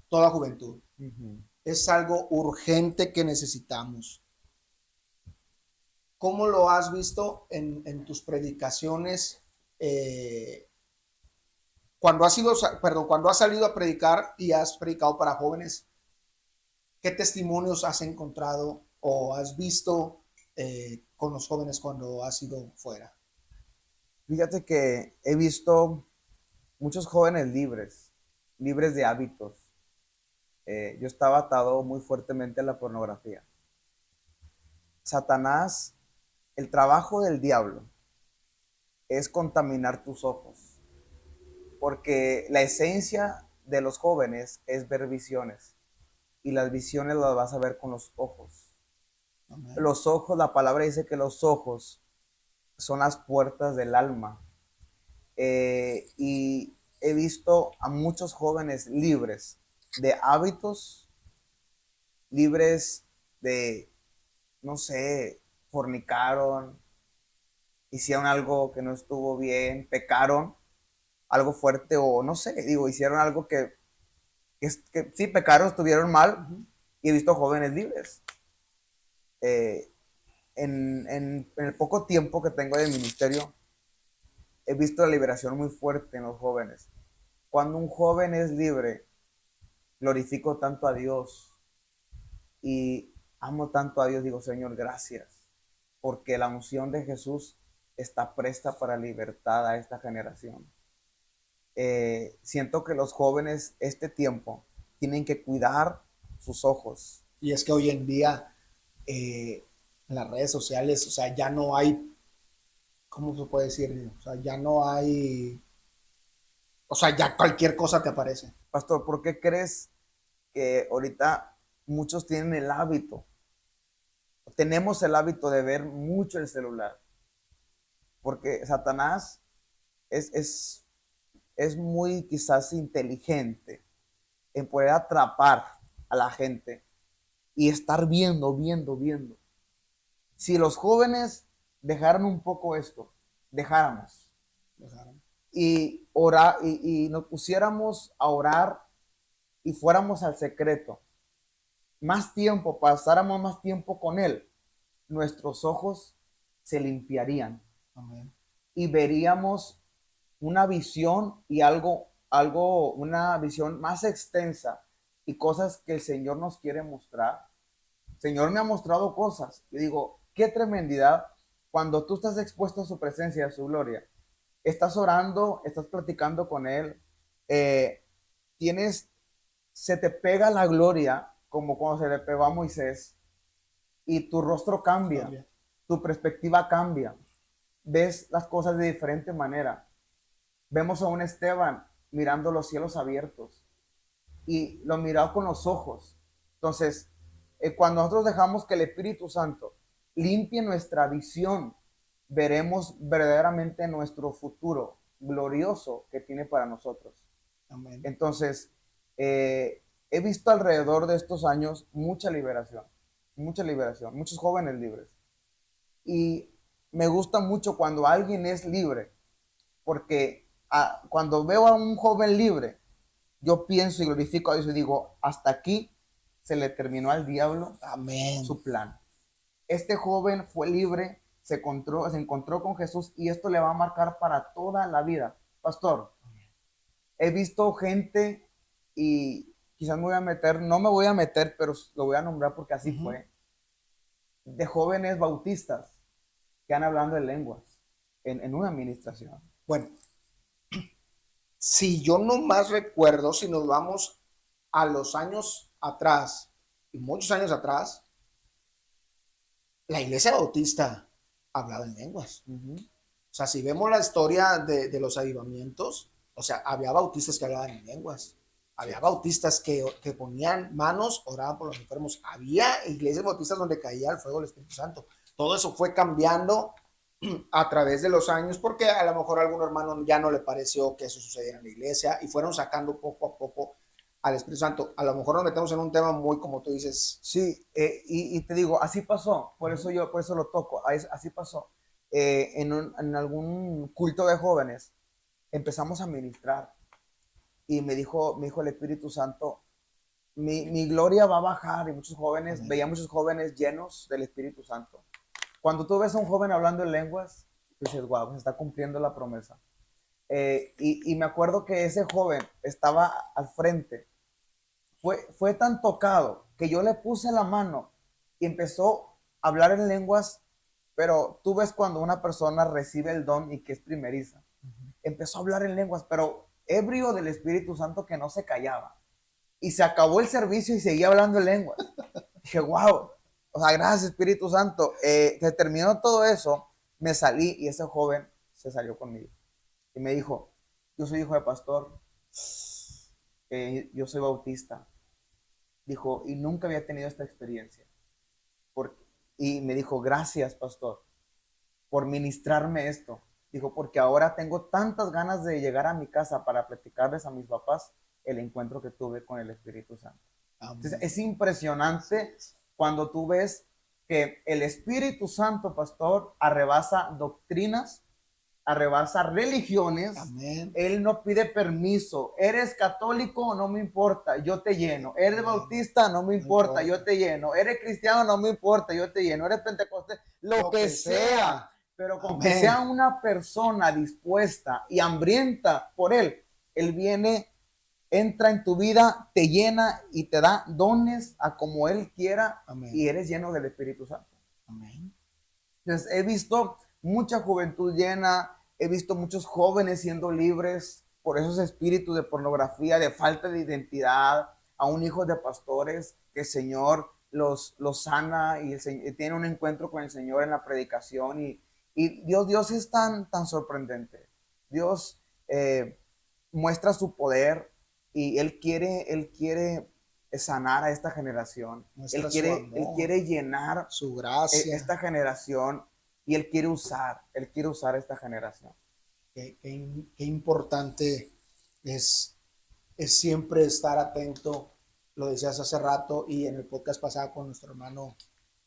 toda juventud. Es algo urgente que necesitamos. ¿Cómo lo has visto en tus predicaciones? Cuando has salido a predicar y has predicado para jóvenes, ¿qué testimonios has encontrado o has visto con los jóvenes cuando has ido fuera? Fíjate que he visto muchos jóvenes libres de hábitos. Yo estaba atado muy fuertemente a la pornografía. Satanás, el trabajo del diablo es contaminar tus ojos, porque la esencia de los jóvenes es ver visiones, y las visiones las vas a ver con los ojos. Amén. Los ojos, la palabra dice que los ojos son las puertas del alma. Y he visto a muchos jóvenes libres de hábitos, libres de, no sé, fornicaron, hicieron algo que no estuvo bien, pecaron algo fuerte o no sé, hicieron algo que sí, pecaron, estuvieron mal. Y he visto jóvenes libres. En el poco tiempo que tengo de ministerio, he visto la liberación muy fuerte en los jóvenes. Cuando un joven es libre, glorifico tanto a Dios y amo tanto a Dios. Digo, Señor, gracias, porque la unción de Jesús está presta para libertad a esta generación. Siento que los jóvenes este tiempo tienen que cuidar sus ojos. Y es que hoy en día en las redes sociales, o sea, ya no hay, ¿cómo se puede decir? O sea, ya no hay, o sea, ya cualquier cosa te aparece. Pastor, ¿por qué crees que ahorita muchos tienen el hábito? Tenemos el hábito de ver mucho el celular. Porque Satanás es muy quizás inteligente en poder atrapar a la gente y estar viendo. Si los jóvenes dejaran un poco esto, dejáramos y orar y nos pusiéramos a orar y fuéramos al secreto, más tiempo, pasáramos más tiempo con Él, nuestros ojos se limpiarían. Amén. Y veríamos una visión y una visión más extensa y cosas que el Señor nos quiere mostrar. El Señor me ha mostrado cosas y digo, qué tremendidad cuando tú estás expuesto a su presencia, a su gloria. Estás orando, estás platicando con Él, se te pega la gloria como cuando se le pegó a Moisés y tu rostro cambia. Tu perspectiva cambia. ves las cosas de diferente manera. Vemos a un Esteban mirando los cielos abiertos y lo miraba con los ojos. Entonces, cuando nosotros dejamos que el Espíritu Santo limpie nuestra visión, veremos verdaderamente nuestro futuro glorioso que tiene para nosotros. Amén. Entonces, he visto alrededor de estos años mucha liberación, muchos jóvenes libres. Y me gusta mucho cuando alguien es libre, porque cuando veo a un joven libre, yo pienso y glorifico a Dios y digo, hasta aquí se le terminó al diablo Amén. su plan. Este joven fue libre, se encontró con Jesús y esto le va a marcar para toda la vida. Pastor, he visto gente y quizás no me voy a meter, pero lo voy a nombrar porque así fue, de jóvenes bautistas que han hablado en lenguas en una administración. Bueno, si yo no más recuerdo, si nos vamos a los años atrás, y muchos años atrás, la iglesia bautista hablaba en lenguas. O sea, si vemos la historia de los avivamientos, o sea, había bautistas que hablaban en lenguas. Había bautistas que ponían manos, oraban por los enfermos. Había iglesias bautistas donde caía el fuego del Espíritu Santo. Todo eso fue cambiando a través de los años porque a lo mejor a algún hermano ya no le pareció que eso sucediera en la iglesia y fueron sacando poco a poco al Espíritu Santo. A lo mejor nos metemos en un tema muy, como tú dices. Sí, y te digo, así pasó, por eso lo toco, así pasó. En algún culto de jóvenes empezamos a ministrar y me dijo el Espíritu Santo, mi gloria va a bajar, y veía muchos jóvenes llenos del Espíritu Santo. Cuando tú ves a un joven hablando en lenguas, dices, wow, se está cumpliendo la promesa. Y me acuerdo que ese joven estaba al frente. Fue tan tocado que yo le puse la mano y empezó a hablar en lenguas, pero tú ves cuando una persona recibe el don y que es primeriza. Empezó a hablar en lenguas, pero ebrio del Espíritu Santo que no se callaba. Y se acabó el servicio y seguía hablando en lenguas. Dije, wow, o sea, gracias Espíritu Santo. Se terminó todo eso, me salí y ese joven se salió conmigo. Y me dijo, yo soy hijo de pastor, yo soy bautista. Dijo, y nunca había tenido esta experiencia. Y me dijo, gracias, pastor, por ministrarme esto. Dijo, porque ahora tengo tantas ganas de llegar a mi casa para platicarles a mis papás el encuentro que tuve con el Espíritu Santo. Entonces, es impresionante cuando tú ves que el Espíritu Santo, pastor, arrebasa doctrinas, arrebasa religiones. Amén. Él no pide permiso. Eres católico, no me importa, yo te lleno. Eres bautista, no me importa, yo te lleno. Eres cristiano, no me importa, yo te lleno. Eres pentecostés, lo que sea. Pero con que sea una persona dispuesta y hambrienta por él, él viene, entra en tu vida, te llena y te da dones a como él quiera. Amén. Y eres lleno del Espíritu Santo. Amén. Entonces, he visto mucha juventud llena, he visto muchos jóvenes siendo libres por esos espíritus de pornografía, de falta de identidad, aún hijos de pastores, que el Señor los sana y tiene un encuentro con el Señor en la predicación. Y Dios es tan sorprendente. Dios muestra su poder y Él quiere sanar a esta generación. Él quiere llenar su gracia, esta generación, y Él quiere usar esta generación. Qué importante es siempre estar atento. Lo decías hace rato y en el podcast pasado con nuestro hermano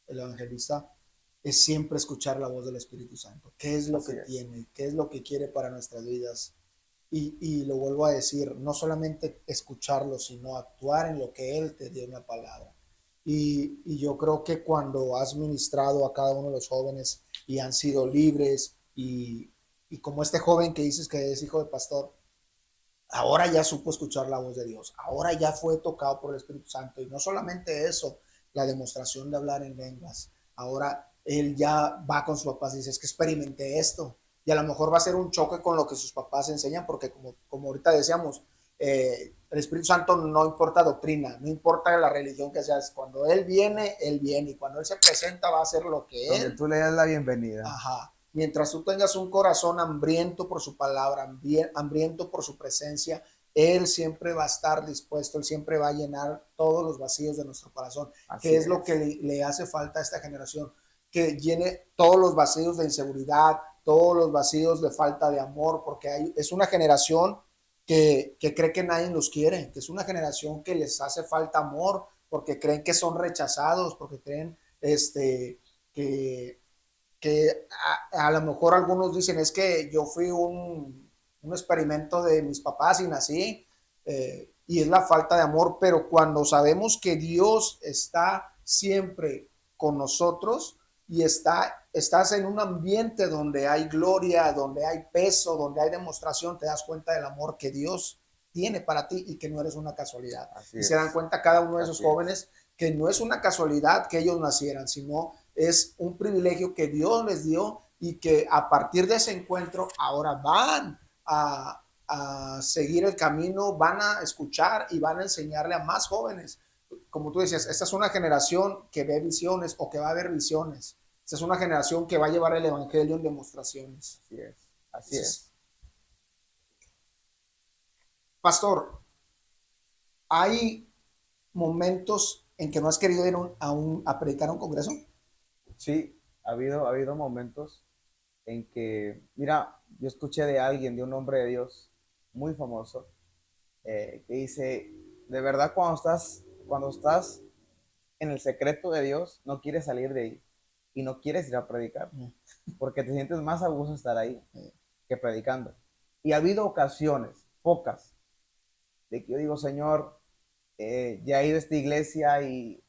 el evangelista, es siempre escuchar la voz del Espíritu Santo. ¿Qué es lo que tiene? ¿Qué es lo que quiere para nuestras vidas? Y lo vuelvo a decir, no solamente escucharlo, sino actuar en lo que Él te dio en la palabra. Y yo creo que cuando has ministrado a cada uno de los jóvenes y han sido libres, y como este joven que dices que es hijo de pastor, ahora ya supo escuchar la voz de Dios, ahora ya fue tocado por el Espíritu Santo, y no solamente eso, la demostración de hablar en lenguas, ahora él ya va con sus papás y dice, es que experimenté esto, y a lo mejor va a ser un choque con lo que sus papás enseñan, porque como ahorita decíamos, el Espíritu Santo no importa doctrina, no importa la religión que seas, cuando Él viene, y cuando Él se presenta va a hacer lo que donde Él... tú le das la bienvenida. Ajá, Mientras tú tengas un corazón hambriento por su palabra, hambriento por su presencia, Él siempre va a estar dispuesto, Él siempre va a llenar todos los vacíos de nuestro corazón, Así que es lo es. que le hace falta a esta generación, que llene todos los vacíos de inseguridad, todos los vacíos de falta de amor, porque es una generación que cree que nadie los quiere, que es una generación que les hace falta amor, porque creen que son rechazados, porque creen que, que a lo mejor algunos dicen es que yo fui un experimento de mis papás y nací, y es la falta de amor, pero cuando sabemos que Dios está siempre con nosotros y estás en un ambiente donde hay gloria, donde hay peso, donde hay demostración, te das cuenta del amor que Dios tiene para ti y que no eres una casualidad. Así Y se dan es. cuenta cada uno de esos Así es. jóvenes que no es una casualidad que ellos nacieran, sino es un privilegio que Dios les dio y que a partir de ese encuentro ahora van a seguir el camino, van a escuchar y van a enseñarle a más jóvenes. Como tú decías, esta es una generación que ve visiones o que va a ver visiones. Esta es una generación que va a llevar el evangelio en demostraciones. Así es. Así Entonces, es. pastor, hay momentos en que no has querido ir a predicar a un congreso. Sí, ha habido momentos en que, mira, yo escuché de alguien, de un hombre de Dios muy famoso, que dice, de verdad cuando estás en el secreto de Dios, no quieres salir de ahí y no quieres ir a predicar, porque te sientes más a gusto estar ahí que predicando. Y ha habido ocasiones, pocas, de que yo digo, Señor, ya he ido a esta iglesia y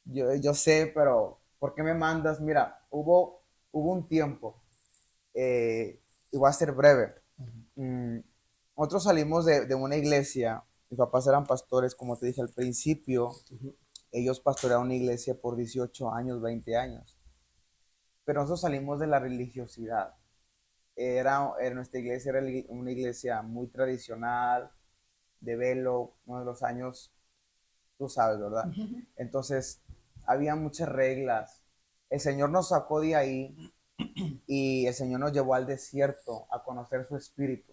yo sé, pero ¿por qué me mandas? Mira, hubo un tiempo, y voy a ser breve. Mm, Nosotros salimos de una iglesia, mis papás eran pastores, como te dije al principio, ellos pastorearon una iglesia por 18 años, 20 años, pero nosotros salimos de la religiosidad. Nuestra iglesia era una iglesia muy tradicional, de velo, uno de los años, tú sabes, ¿verdad? Entonces, había muchas reglas. El Señor nos sacó de ahí y el Señor nos llevó al desierto a conocer su espíritu.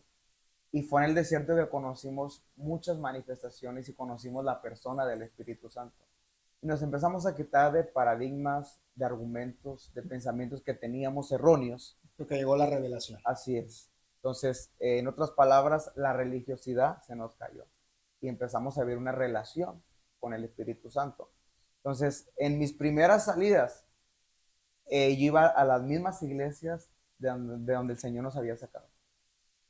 Y fue en el desierto que conocimos muchas manifestaciones y conocimos la persona del Espíritu Santo. Y nos empezamos a quitar de paradigmas, de argumentos, de pensamientos que teníamos erróneos. Porque llegó la revelación. Así es. Entonces, en otras palabras, la religiosidad se nos cayó y empezamos a ver una relación con el Espíritu Santo. Entonces, en mis primeras salidas, yo iba a las mismas iglesias de donde el Señor nos había sacado.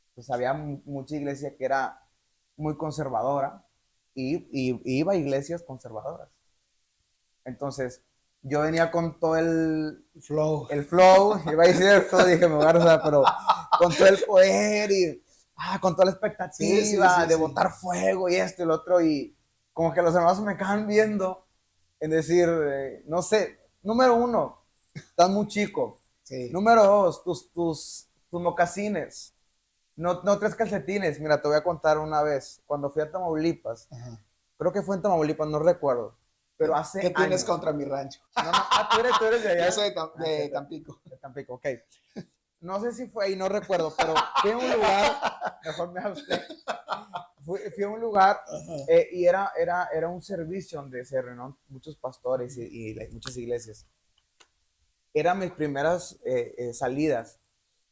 Entonces, había mucha iglesia que era muy conservadora y iba a iglesias conservadoras. Entonces, yo venía con todo Flow. el flow, iba a decir el flow, dije, me voy a rezar, pero con todo el poder y con toda la expectativa de botar fuego y esto y lo otro, y como que los hermanos me acaban viendo en decir, no sé, número uno, estás muy chico. Sí. Número dos, tus mocasines. No tres calcetines. Mira, te voy a contar una vez, cuando fui a Tamaulipas, Ajá. creo que fue en Tamaulipas, no recuerdo, pero hace ¿Qué tienes años. contra mi rancho? No, tú eres de allá. Yo soy de Tampico. De Tampico, ok. No sé si fue ahí, no recuerdo, pero fui a un lugar, mejor me abstengo. Fui a un lugar, y era un servicio donde se reunieron muchos pastores y muchas iglesias. Eran mis primeras salidas.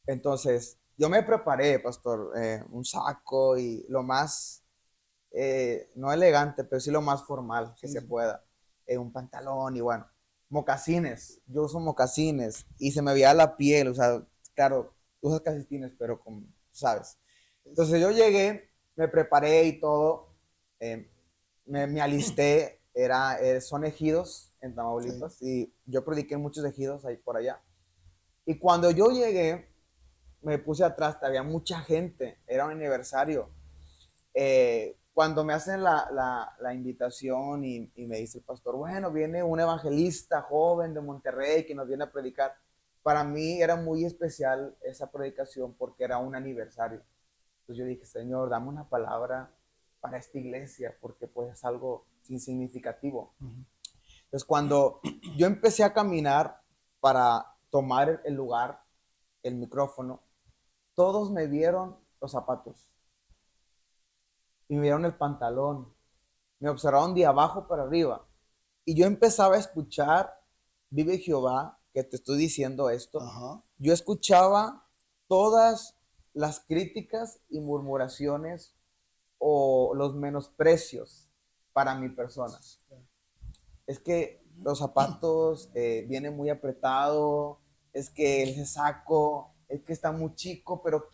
Entonces, yo me preparé, pastor, un saco y lo más, no elegante, pero sí lo más formal que se pueda. Un pantalón y bueno, mocasines. Yo uso mocasines y se me veía la piel, o sea, claro, usas calcetines, pero como, ¿sabes? Entonces yo llegué, me preparé y todo, eh, me alisté, son ejidos en Tamaulipas, y yo prediqué en muchos ejidos ahí por allá. Y cuando yo llegué, me puse atrás, había mucha gente, era un aniversario. Cuando me hacen la invitación y me dice el pastor, bueno, viene un evangelista joven de Monterrey que nos viene a predicar. Para mí era muy especial esa predicación porque era un aniversario. Entonces yo dije, Señor, dame una palabra para esta iglesia porque pues es algo insignificativo. Entonces cuando yo empecé a caminar para tomar el lugar, el micrófono, todos me vieron los zapatos y me vieron el pantalón, me observaron de abajo para arriba y yo empezaba a escuchar, vive Jehová, que te estoy diciendo esto. Ajá. Yo escuchaba todas las críticas y murmuraciones o los menosprecios para mi persona. Es que los zapatos vienen muy apretados, es que el saco, es que está muy chico, pero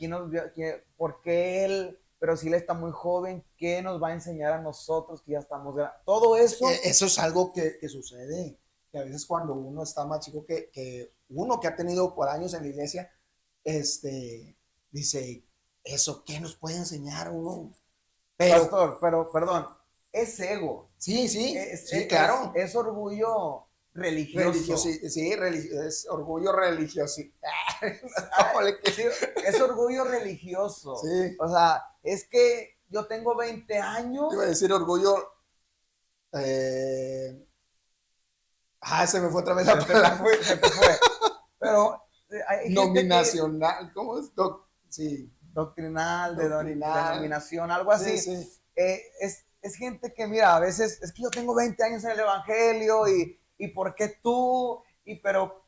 ¿por qué él? Pero si él está muy joven, ¿qué nos va a enseñar a nosotros que ya estamos grandes? Todo eso. Eso es algo que sucede, que a veces cuando uno está más chico que uno que ha tenido por años en la iglesia, dice, ¿eso qué nos puede enseñar uno? Pero, Pastor, pero perdón, es ego. sí, sí, sí, claro. Es orgullo religioso. Sí, es orgullo religioso. Es orgullo religioso. Sí. O sea, es que yo tengo 20 años. Iba a decir orgullo. Se me fue otra vez la palabra. Se te fue. Pero hay nominacional, ¿cómo es? Sí. Doctrinal, Doctrinal. denominación, algo así. Sí, sí. Es gente que, mira, a veces, es que yo tengo 20 años en el evangelio y ¿por qué tú? Pero,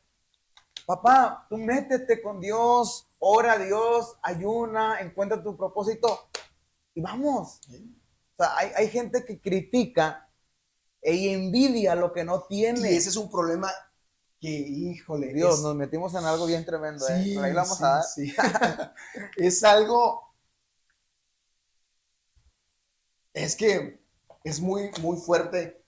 papá, tú métete con Dios, ora a Dios, ayuna, encuentra tu propósito y vamos. Sí. O sea, hay gente que critica e envidia lo que no tiene. Y ese es un problema que, híjole. Dios, nos metimos en algo bien tremendo, sí, pero ahí la vamos a dar. Sí. Es algo. Es que es muy, muy fuerte.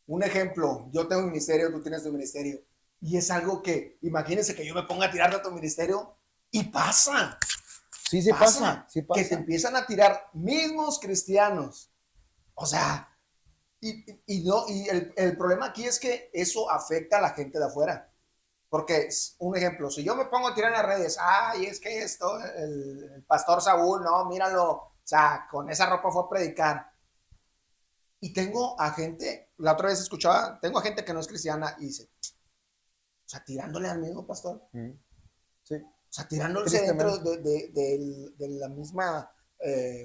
Un ejemplo, yo tengo un ministerio, tú tienes tu ministerio. Y es algo que, imagínense que yo me ponga a tirar de tu ministerio y pasa. Sí, sí pasa. Sí pasa. Que te empiezan a tirar mismos cristianos. O sea, el problema aquí es que eso afecta a la gente de afuera. Porque, un ejemplo, si yo me pongo a tirar en las redes, ay, es que esto, el pastor Saúl, no, míralo, o sea, con esa ropa fue a predicar. Y tengo a gente, la otra vez escuchaba, tengo a gente que no es cristiana y dice, o sea, tirándole al mismo pastor. Sí. O sea, tirándole dentro de la misma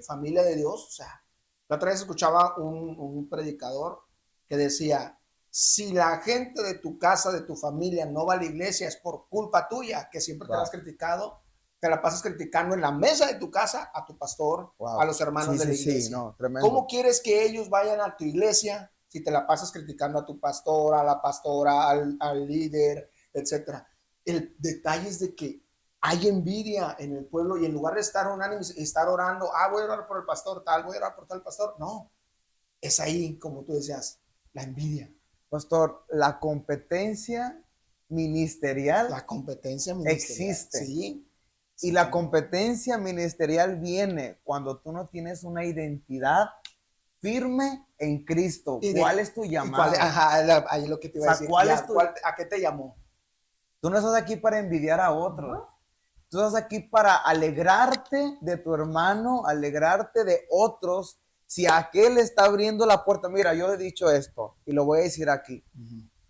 familia de Dios. O sea, la otra vez escuchaba un predicador que decía, si la gente de tu casa, de tu familia no va a la iglesia, es por culpa tuya, que siempre te la has criticado, te la pasas criticando en la mesa de tu casa a tu pastor, a los hermanos de la iglesia. No, tremendo. ¿Cómo quieres que ellos vayan a tu iglesia si te la pasas criticando a tu pastor, a la pastora, al líder, etcétera? El detalle es de que hay envidia en el pueblo y en lugar de estar unánime, estar orando, voy a orar por el pastor tal, voy a orar por tal pastor, no, es ahí, como tú decías, la envidia. Pastor, la competencia ministerial, existe. Sí. Y la competencia ministerial viene cuando tú no tienes una identidad firme en Cristo. ¿Cuál es tu llamado? Ahí lo que te iba a decir. ¿A qué te llamó? Tú no estás aquí para envidiar a otros. Tú estás aquí para alegrarte de tu hermano, alegrarte de otros. Si aquel está abriendo la puerta, mira, yo he dicho esto y lo voy a decir aquí.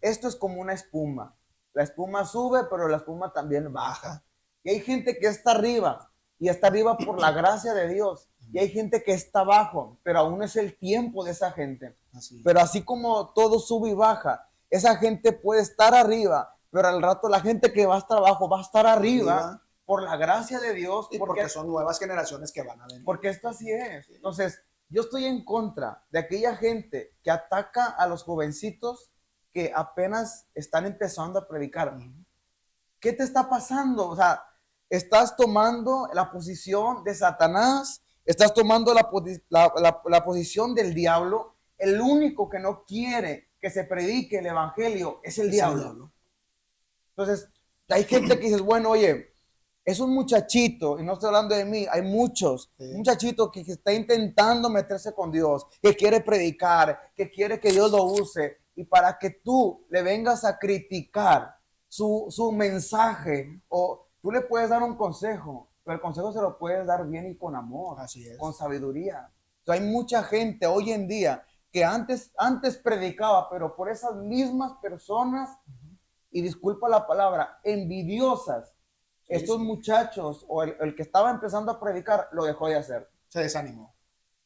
Esto es como una espuma. La espuma sube, pero la espuma también baja. Y hay gente que está arriba y está arriba por la gracia de Dios. Y hay gente que está abajo, pero aún es el tiempo de esa gente. Pero así como todo sube y baja, esa gente puede estar arriba, pero al rato la gente que va a estar abajo va a estar arriba por la gracia de Dios. Y porque son nuevas generaciones que van a venir. Porque esto así es. Entonces, yo estoy en contra de aquella gente que ataca a los jovencitos que apenas están empezando a predicar. ¿Qué te está pasando? O sea, estás tomando la posición de Satanás, estás tomando la posición del diablo. El único que no quiere que se predique el evangelio es el diablo. Entonces, hay gente que dice, bueno, oye, es un muchachito, y no estoy hablando de mí, hay muchos, muchachitos que está intentando meterse con Dios, que quiere predicar, que quiere que Dios lo use, y para que tú le vengas a criticar su mensaje, o tú le puedes dar un consejo, pero el consejo se lo puedes dar bien y con amor, con sabiduría. Entonces, hay mucha gente hoy en día que antes predicaba, pero por esas mismas personas, y disculpa la palabra, envidiosas, estos muchachos o el que estaba empezando a predicar lo dejó de hacer. Se desanimó.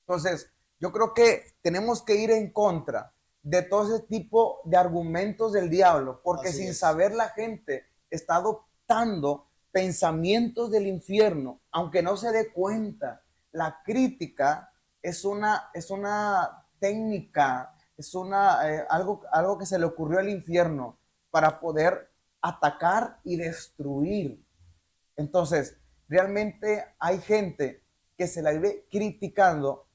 Entonces, yo creo que tenemos que ir en contra de todo ese tipo de argumentos del diablo, porque sin saber la gente está adoptando pensamientos del infierno, aunque no se dé cuenta. La crítica es una técnica, es algo que se le ocurrió al infierno para poder atacar y destruir. Entonces, realmente hay gente que se la vive criticando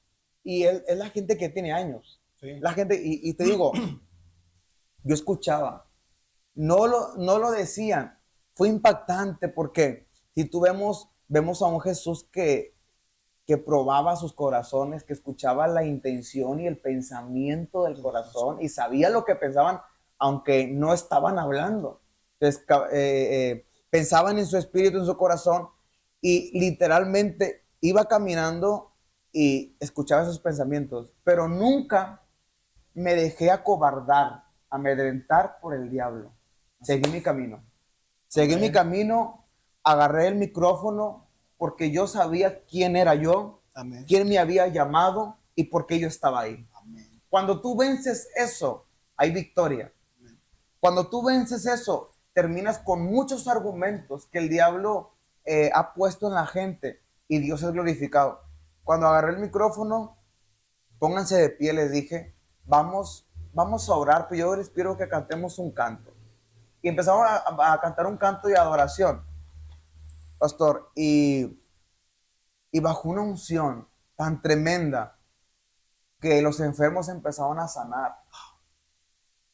y es la gente que tiene años. Sí. La gente, y te digo, yo escuchaba, no lo decían, fue impactante porque si tú vemos a un Jesús que probaba sus corazones, que escuchaba la intención y el pensamiento del corazón y sabía lo que pensaban, aunque no estaban hablando. Entonces, pensaban en su espíritu, en su corazón, y literalmente iba caminando y escuchaba esos pensamientos, pero nunca me dejé acobardar, amedrentar por el diablo. Seguí mi camino. Seguí mi camino, agarré el micrófono porque yo sabía quién era yo, Amén. Quién me había llamado y por qué yo estaba ahí. Amén. Cuando tú vences eso, hay victoria. Amén. Cuando tú vences eso, terminas con muchos argumentos que el diablo ha puesto en la gente y Dios es glorificado. Cuando agarré el micrófono, pónganse de pie, les dije, vamos a orar, pero yo les pido que cantemos un canto. Y empezamos a cantar un canto de adoración, pastor, y bajo una unción tan tremenda que los enfermos empezaron a sanar.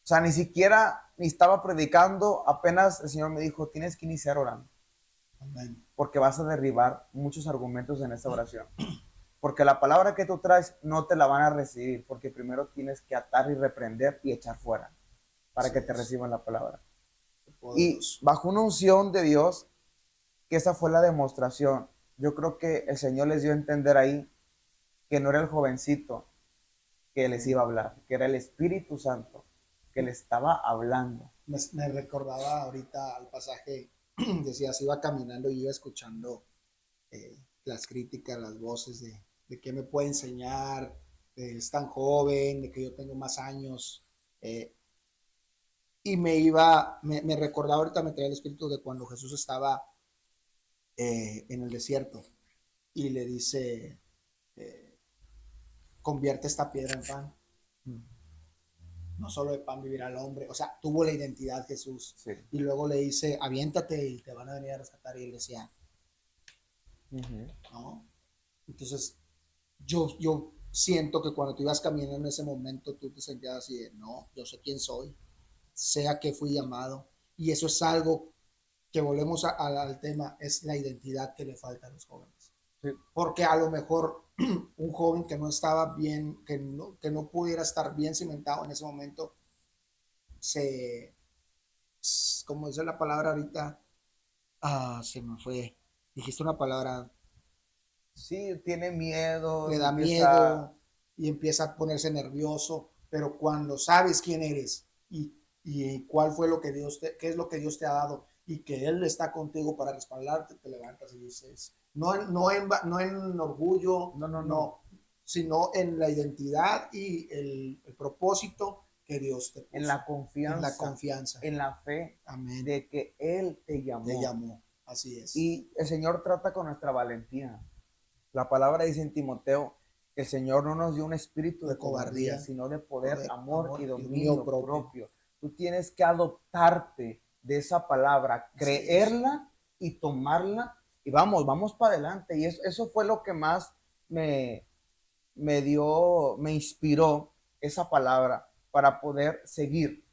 O sea, ni estaba predicando, apenas el Señor me dijo, tienes que iniciar orando. Amén. Porque vas a derribar muchos argumentos en esa oración. Porque la palabra que tú traes no te la van a recibir, porque primero tienes que atar y reprender y echar fuera para que te reciban la palabra. Y bajo una unción de Dios, que esa fue la demostración. Yo creo que el Señor les dio a entender ahí que no era el jovencito que les iba a hablar, que era el Espíritu Santo que le estaba hablando. Me recordaba ahorita al pasaje, decía, se iba caminando y iba escuchando las críticas, las voces de qué me puede enseñar, es tan joven, de que yo tengo más años. Y me recordaba ahorita, me traía el espíritu de cuando Jesús estaba en el desierto y le dice, convierte esta piedra en pan. No solo de pan vivirá el hombre. O sea, tuvo la identidad Jesús. Sí. Y luego le dice, aviéntate y te van a venir a rescatar. Y él decía, ¿no? Entonces, yo siento que cuando tú ibas caminando en ese momento, tú te sentías así de, no, yo sé quién soy, sé a qué fui llamado. Y eso es algo que volvemos al tema, es la identidad que le falta a los jóvenes. Sí. Porque a lo mejor un joven que no estaba bien, que no pudiera estar bien cimentado en ese momento, como dice la palabra ahorita, se me fue, dijiste una palabra. Sí, tiene miedo. Le da miedo y empieza a ponerse nervioso, pero cuando sabes quién eres y cuál fue lo que qué es lo que Dios te ha dado y que Él está contigo para respaldarte, te levantas y dices, no en orgullo, no, sino en la identidad y el propósito que Dios te puso. En la confianza. En la fe. Amén. De que Él te llamó. Te llamó, así es. Y el Señor trata con nuestra valentía. La palabra dice en Timoteo que el Señor no nos dio un espíritu de cobardía, sino de poder, amor y dominio propio. Tú tienes que adoptarte de esa palabra, creerla y tomarla y vamos para adelante. Y eso fue lo que más me inspiró esa palabra para poder seguir.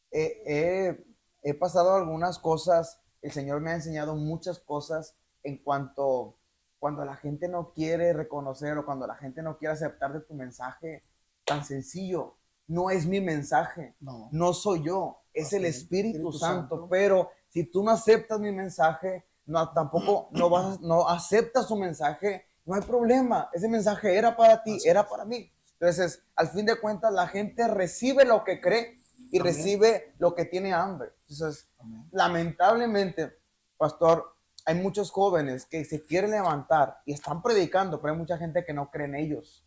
He pasado algunas cosas, el Señor me ha enseñado muchas cosas en cuanto cuando la gente no quiere reconocer o cuando la gente no quiere aceptar de tu mensaje tan sencillo. No es mi mensaje, no soy yo, es el Espíritu Santo. Pero si tú no aceptas mi mensaje, tampoco no aceptas su mensaje, no hay problema. Ese mensaje era para ti, era para mí. Entonces, al fin de cuentas, la gente recibe lo que cree y recibe lo que tiene hambre. Entonces, lamentablemente, pastor, hay muchos jóvenes que se quieren levantar y están predicando, pero hay mucha gente que no cree en ellos.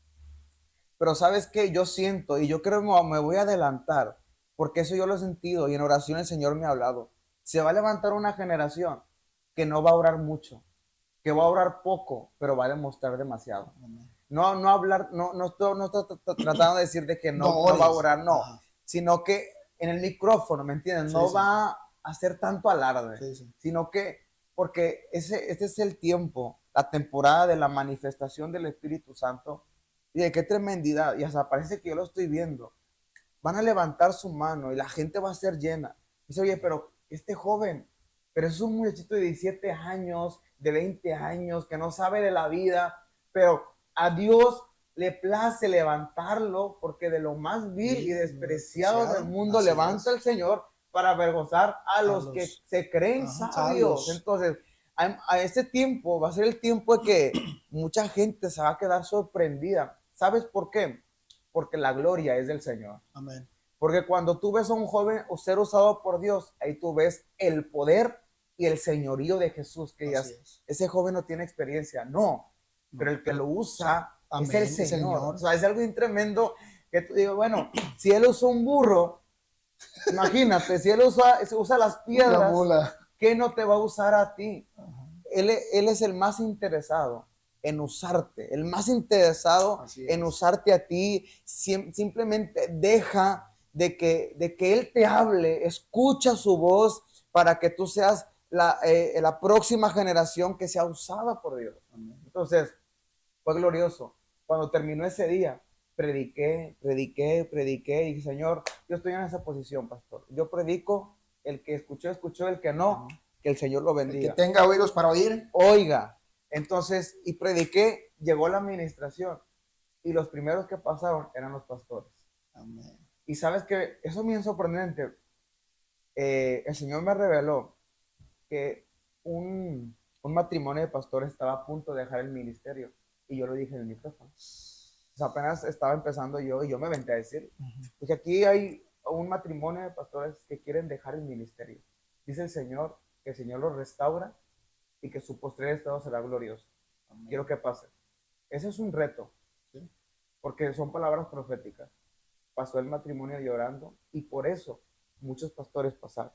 Pero ¿sabes qué? Yo siento y yo creo que me voy a adelantar, porque eso yo lo he sentido y en oración el Señor me ha hablado. Se va a levantar una generación que no va a orar mucho, que va a orar poco, pero va a demostrar demasiado. No hablar, no estoy tratando de decir de que no va a orar, no, Ajá. sino que en el micrófono, ¿me entiendes? Sí, No sí. va a hacer tanto alarde, Sí. sino que, porque este es el tiempo, la temporada de la manifestación del Espíritu Santo, y de qué tremendidad, y hasta parece que yo lo estoy viendo. Van a levantar su mano y la gente va a ser llena. Dice, oye, pero este joven, pero es un muchachito de 17 años, de 20 años, que no sabe de la vida, pero a Dios le place levantarlo, porque de lo más vil y despreciado del mundo levanta el Señor para avergonzar a los que se creen sabios. Entonces, a este tiempo va a ser el tiempo de que mucha gente se va a quedar sorprendida. ¿Sabes por qué? Porque la gloria es del Señor. Amén. Porque cuando tú ves a un joven o ser usado por Dios, ahí tú ves el poder y el señorío de Jesús, que ya ese joven no tiene experiencia, no, pero el que lo usa es el Señor. O sea, es algo tremendo que tú digas, bueno, si él usa un burro, imagínate, si él usa las piedras, ¿qué no te va a usar a ti? Él es el más interesado en usarte, el más interesado en usarte a ti. Simplemente deja de que Él te hable, escucha su voz para que tú seas la próxima generación que sea usada por Dios. Entonces, fue glorioso. Cuando terminó ese día, prediqué y dije, Señor, yo estoy en esa posición, pastor. Yo predico, el que escuchó, el que no, que el Señor lo bendiga. El que tenga oídos para oír. Oiga. Entonces, y prediqué, llegó la administración y los primeros que pasaron eran los pastores. Amén. Y sabes que eso es bien sorprendente. El Señor me reveló que un matrimonio de pastores estaba a punto de dejar el ministerio y yo lo dije en el micrófono. O sea, apenas estaba empezando yo y yo me aventé a decir, porque aquí hay un matrimonio de pastores que quieren dejar el ministerio. Dice el Señor que el Señor los restaura y que su postrer estado será glorioso. Amén. Quiero que pase. Ese es un reto, ¿sí? Porque son palabras proféticas. Pasó el matrimonio llorando y por eso muchos pastores pasaron.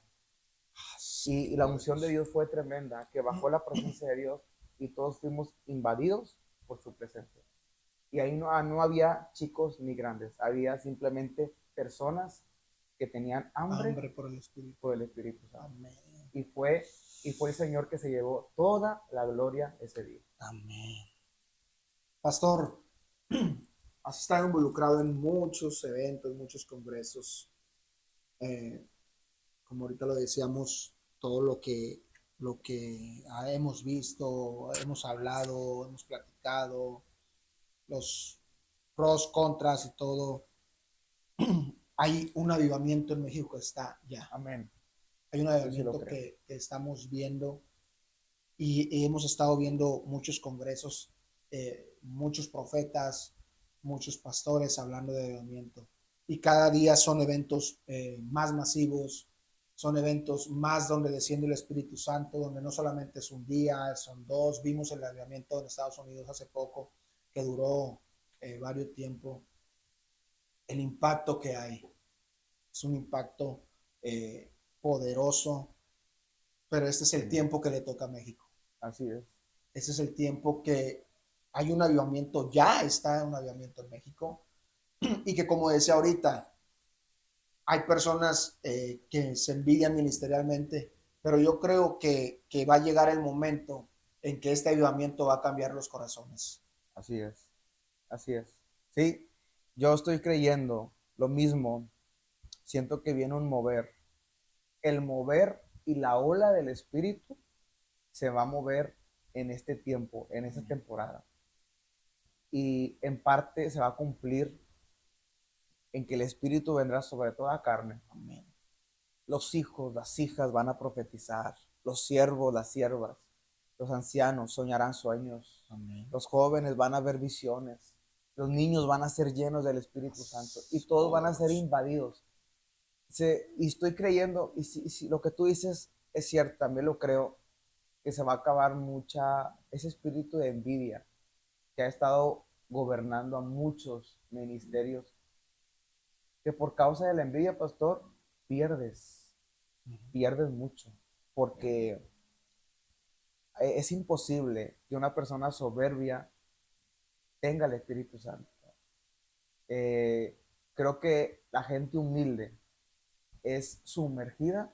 Y la unción de Dios fue tremenda, que bajó la presencia de Dios y todos fuimos invadidos por su presencia. Y ahí no había chicos ni grandes, había simplemente personas que tenían hambre por el Espíritu, Santo. Amén. Y fue el Señor que se llevó toda la gloria ese día. Amén. Pastor, has estado involucrado en muchos eventos, muchos congresos. Como ahorita lo decíamos, todo lo que hemos visto, hemos hablado, hemos platicado, los pros, contras y todo. Hay un avivamiento en México, está ya. Amén. Hay un avivamiento que estamos viendo y hemos estado viendo muchos congresos, muchos profetas, muchos pastores hablando de avivamiento. Y cada día son eventos más masivos, son eventos más donde desciende el Espíritu Santo, donde no solamente es un día, son dos. Vimos el avivamiento en Estados Unidos hace poco, que duró varios tiempos. El impacto que hay es un impacto poderoso, pero este es el tiempo que le toca a México. Así es. Este es el tiempo que hay un avivamiento, ya está un avivamiento en México, y que como decía ahorita, hay personas que se envidian ministerialmente, pero yo creo que va a llegar el momento en que este avivamiento va a cambiar los corazones. Así es, así es. Sí, yo estoy creyendo lo mismo. Siento que viene un mover. El mover y la ola del Espíritu se va a mover en este tiempo, en esta temporada. Y en parte se va a cumplir en que el Espíritu vendrá sobre toda carne. Amén. Los hijos, las hijas van a profetizar, los siervos, las siervas, los ancianos soñarán sueños. Amén. Los jóvenes van a ver visiones, los niños van a ser llenos del Espíritu Santo y todos van a ser invadidos. Y estoy creyendo, y si lo que tú dices es cierto, también lo creo, que se va a acabar ese espíritu de envidia que ha estado gobernando a muchos ministerios, que por causa de la envidia, pastor, pierdes, pierdes mucho, porque es imposible que una persona soberbia tenga el Espíritu Santo. Eh, Creo que la gente humilde es sumergida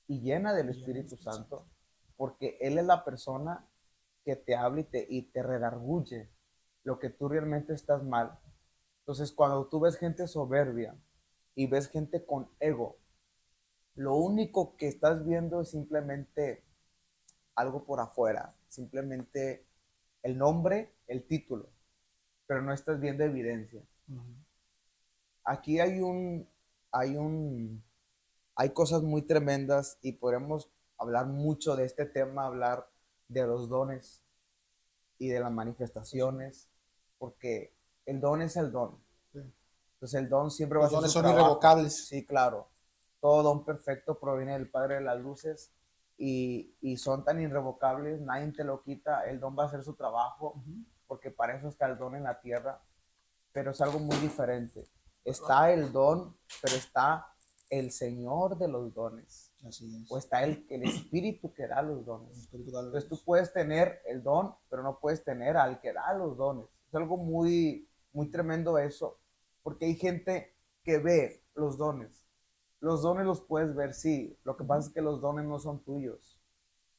y llena del Espíritu Santo, porque Él es la persona que te habla y te redarguye lo que tú realmente estás mal. Entonces, cuando tú ves gente soberbia y ves gente con ego, lo único que estás viendo es simplemente algo por afuera, simplemente el nombre, el título, pero no estás viendo evidencia. Aquí hay un, hay cosas muy tremendas y podemos hablar mucho de este tema, hablar de los dones y de las manifestaciones, porque el don es el don. Sí. Entonces el don siempre va a Los ser dones su son trabajo. irrevocables. Sí, claro. Todo don perfecto proviene del Padre de las Luces y son tan irrevocables, nadie te lo quita, el don va a hacer su trabajo, porque para eso está el don en la tierra, pero es algo muy diferente. Está el don, pero está el Señor de los dones. Así es. O está el Espíritu que da los dones. Espíritu da los Entonces tú dones. puedes tener el don, pero no puedes tener al que da los dones. Es algo muy, muy tremendo eso, porque hay gente que ve los dones. Los dones los puedes ver, sí. Lo que pasa es que los dones no son tuyos.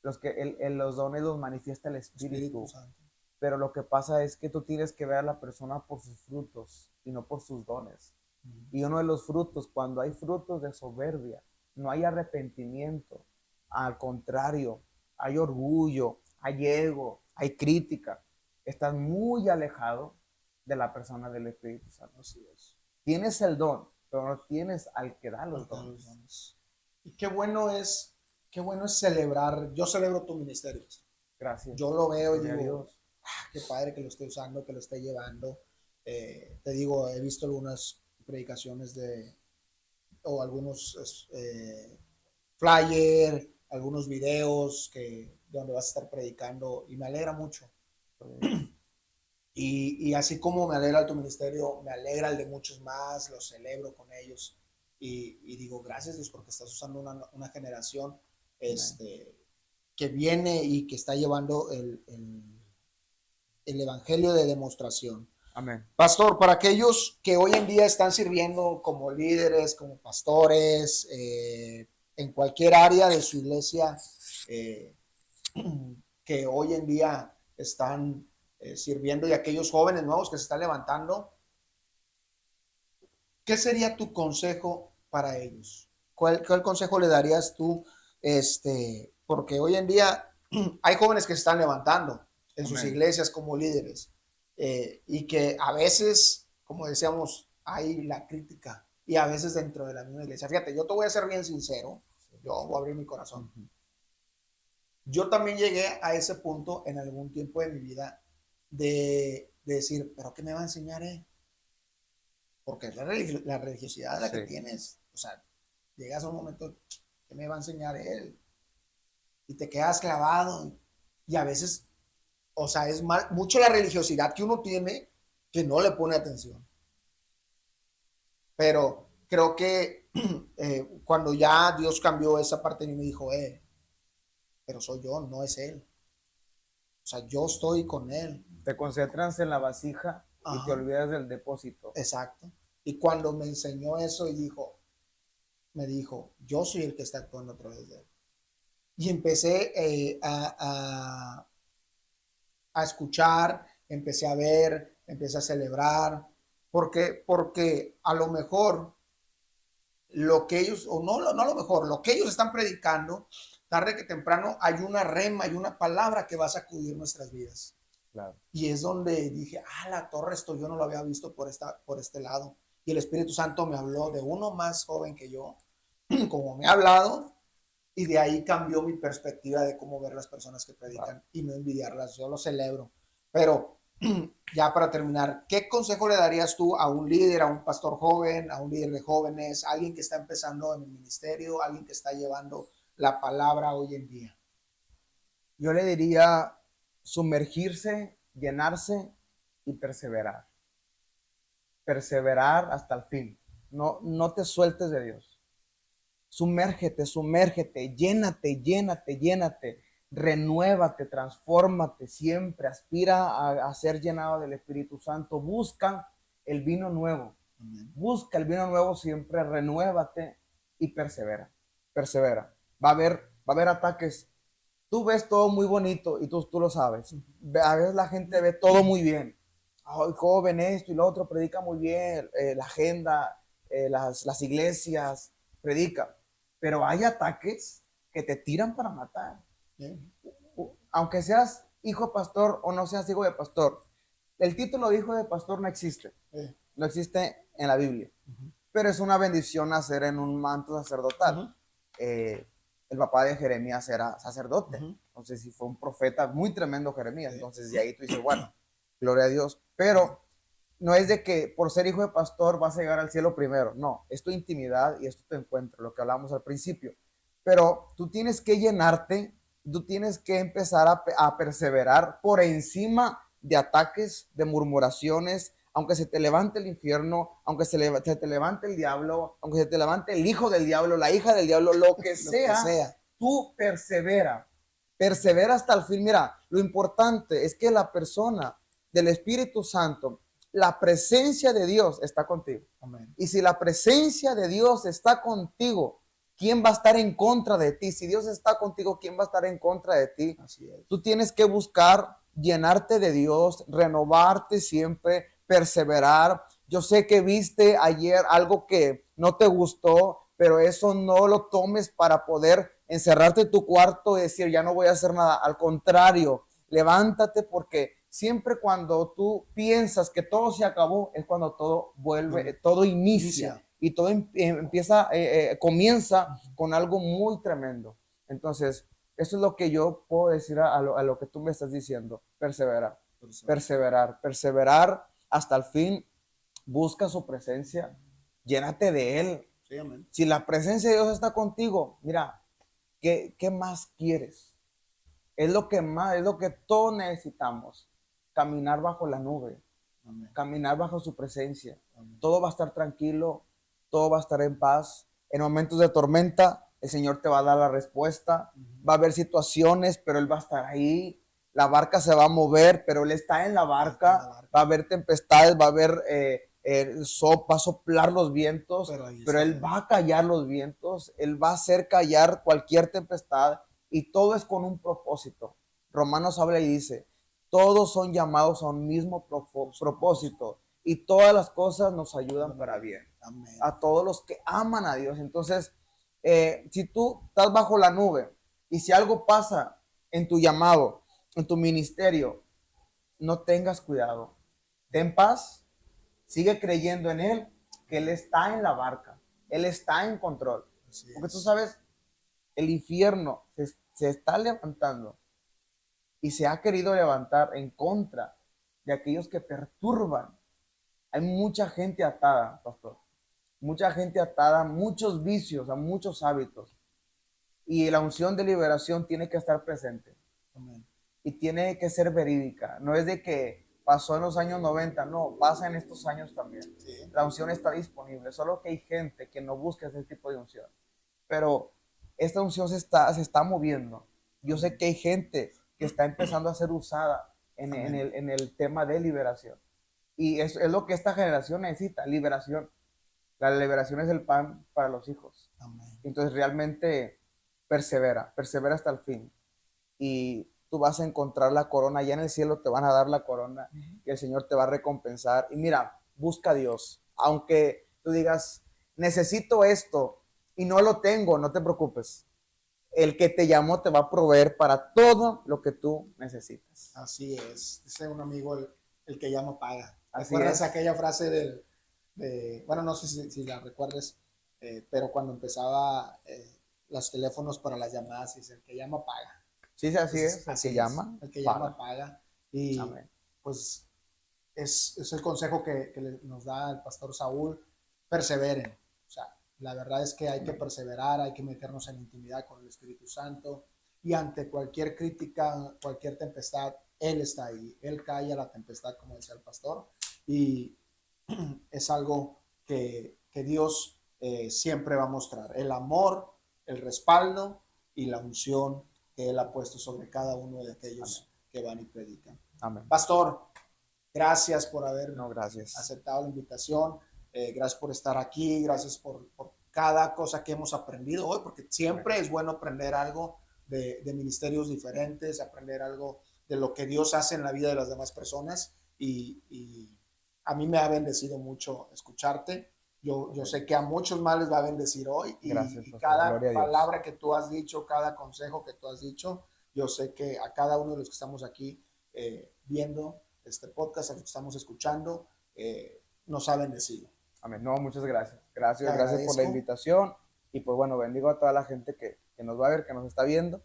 Los dones los manifiesta el Espíritu. Santo. Pero lo que pasa es que tú tienes que ver a la persona por sus frutos y no por sus dones. Y uno de los frutos, cuando hay frutos de soberbia, no hay arrepentimiento. Al contrario, hay orgullo, hay ego, hay crítica. Estás muy alejado de la persona del Espíritu Santo. Así es. Tienes el don, pero no tienes al que da los dones. Y qué bueno es celebrar. Yo celebro tu ministerio. Gracias. Yo lo veo y Gloria a digo, Dios. qué padre que lo esté usando, que lo esté llevando. Te digo, he visto algunas predicaciones o algunos flyer, algunos videos donde vas a estar predicando y me alegra mucho. Y así como me alegra tu ministerio, me alegra el de muchos más, los celebro con ellos y digo, gracias Dios porque estás usando una generación que viene y que está llevando el evangelio de demostración. Amén. Pastor, para aquellos que hoy en día están sirviendo como líderes, como pastores, en cualquier área de su iglesia, que hoy en día están sirviendo y aquellos jóvenes nuevos que se están levantando, ¿qué sería tu consejo para ellos? ¿Cuál consejo le darías tú? Porque hoy en día hay jóvenes que se están levantando en sus iglesias como líderes y que a veces, como decíamos, hay la crítica y a veces dentro de la misma iglesia. Fíjate, yo te voy a ser bien sincero, yo voy a abrir mi corazón. Yo también llegué a ese punto en algún tiempo de mi vida de decir, ¿pero qué me va a enseñar él? Porque es la religiosidad de la que tienes. O sea, llegas a un momento, ¿qué me va a enseñar él? Y te quedas clavado. Y a veces, o sea, es mucho la religiosidad que uno tiene que no le pone atención. Pero creo que cuando ya Dios cambió esa parte y me dijo, pero soy yo, no es él. O sea, yo estoy con él. Te concentras en la vasija y te olvidas del depósito. Exacto. Y cuando me enseñó eso y me dijo, yo soy el que está actuando a través de él. Y empecé a escuchar, empecé a ver, empecé a celebrar, porque a lo mejor lo que ellos, o no a lo mejor, lo que ellos están predicando, tarde que temprano hay una rema, hay una palabra que va a sacudir nuestras vidas. Claro. Y es donde dije, la torre, esto yo no lo había visto por este lado. Y el Espíritu Santo me habló de uno más joven que yo, como me ha hablado, y de ahí cambió mi perspectiva de cómo ver las personas que predican y no envidiarlas. Yo lo celebro. Pero ya para terminar, ¿qué consejo le darías tú a un líder, a un pastor joven, a un líder de jóvenes, a alguien que está empezando en el ministerio, a alguien que está llevando la palabra hoy en día? Yo le diría sumergirse, llenarse y perseverar. Perseverar hasta el fin. No te sueltes de Dios. Sumérgete, sumérgete, llénate, llénate, llénate. Renuévate, transfórmate siempre. Aspira a ser llenado del Espíritu Santo. Busca el vino nuevo. Amén. Busca el vino nuevo siempre. Renuévate y persevera. Persevera. Va a haber ataques. Tú ves todo muy bonito y tú lo sabes. A veces la gente ve todo muy bien. Ay, joven, esto y lo otro, predica muy bien, la agenda, las iglesias, predica. Pero hay ataques que te tiran para matar. Bien. Aunque seas hijo de pastor o no seas hijo de pastor, el título de hijo de pastor no existe. No existe en la Biblia. Pero es una bendición nacer en un manto sacerdotal. El papá de Jeremías era sacerdote. Entonces, sí fue un profeta muy tremendo Jeremías. Entonces, de ahí tú dices, bueno, gloria a Dios. Pero no es de que por ser hijo de pastor vas a llegar al cielo primero. No, es tu intimidad y es tu encuentro, lo que hablamos al principio. Pero tú tienes que llenarte, tú tienes que empezar a perseverar por encima de ataques, de murmuraciones, aunque se te levante el infierno, aunque se te levante el diablo, aunque se te levante el hijo del diablo, la hija del diablo, lo que sea, tú persevera. Persevera hasta el fin. Mira, lo importante es que la persona del Espíritu Santo, la presencia de Dios está contigo. Amén. Y si la presencia de Dios está contigo, ¿quién va a estar en contra de ti? Si Dios está contigo, ¿quién va a estar en contra de ti? Así es. Tú tienes que buscar llenarte de Dios, renovarte siempre, perseverar. Yo sé que viste ayer algo que no te gustó, pero eso no lo tomes para poder encerrarte en tu cuarto y decir, ya no voy a hacer nada. Al contrario, levántate, porque siempre cuando tú piensas que todo se acabó, es cuando todo vuelve, todo inicia. Y todo comienza con algo muy tremendo. Entonces, eso es lo que yo puedo decir a lo que tú me estás diciendo. Perseverar hasta el fin. Busca su presencia, llénate de Él. Sí, amén. Si la presencia de Dios está contigo, mira, ¿qué más quieres? Es lo que todos necesitamos. Caminar bajo la nube, Amén. Caminar bajo su presencia. Amén. Todo va a estar tranquilo, todo va a estar en paz. En momentos de tormenta, el Señor te va a dar la respuesta. Va a haber situaciones, pero Él va a estar ahí. La barca se va a mover, pero Él está en la barca. Va a haber tempestades, va a haber va a soplar los vientos, pero Él va a callar los vientos. Él va a hacer callar cualquier tempestad, y todo es con un propósito. Romanos habla y dice, todos son llamados a un mismo propósito, y todas las cosas nos ayudan para bien. Amén. A todos los que aman a Dios. Entonces, si tú estás bajo la nube y si algo pasa en tu llamado, en tu ministerio, no tengas cuidado. Ten paz, sigue creyendo en Él, que Él está en la barca, Él está en control. Porque tú sabes, el infierno se está levantando y se ha querido levantar en contra de aquellos que perturban. Hay mucha gente atada, pastor. Mucha gente atada a muchos vicios, a muchos hábitos. Y la unción de liberación tiene que estar presente. Amén. Y tiene que ser verídica. No es de que pasó en los años 90, no, pasa en estos años también. Sí. La unción está disponible, solo que hay gente que no busca ese tipo de unción. Pero esta unción se está moviendo. Yo sé que hay gente que está empezando a ser usada en el tema de liberación. Y es lo que esta generación necesita, liberación. La liberación es el pan para los hijos. Amén. Entonces realmente persevera hasta el fin. Y tú vas a encontrar la corona, ya en el cielo te van a dar la corona, y el Señor te va a recompensar. Y mira, busca a Dios. Aunque tú digas, necesito esto y no lo tengo, no te preocupes. El que te llamó te va a proveer para todo lo que tú necesitas. Así es. Dice un amigo, el que llama paga. Así ¿Recuerdas es. aquella frase bueno, no sé si la recuerdes, pero cuando empezaba los teléfonos para las llamadas, dice, el que llama paga. Sí, así Entonces, es. El así que es. llama, El que paga. llama paga. Y Amén. pues es el consejo que nos da el pastor Saúl. Perseveren. O sea, la verdad es que hay que perseverar, hay que meternos en intimidad con el Espíritu Santo. y ante cualquier crítica, cualquier tempestad, Él está ahí. Él calla la tempestad, como decía el pastor, y es algo que Dios siempre va a mostrar. El amor, el respaldo y la unción que Él ha puesto sobre cada uno de aquellos que van y predican. Amén. Pastor, gracias por haber gracias. aceptado la invitación. Gracias por estar aquí. Gracias por cada cosa que hemos aprendido hoy, porque siempre es bueno aprender algo de ministerios diferentes, aprender algo de lo que Dios hace en la vida de las demás personas. Y a mí me ha bendecido mucho escucharte. Yo sé que a muchos más les va a bendecir hoy. Gracias, y pastor. cada Gloria a Dios. palabra que tú has dicho, cada consejo que tú has dicho, yo sé que a cada uno de los que estamos aquí viendo este podcast, a los que estamos escuchando, nos ha bendecido. Amén. No, muchas gracias. Gracias por la invitación. Y pues bueno, bendigo a toda la gente que nos va a ver, que nos está viendo.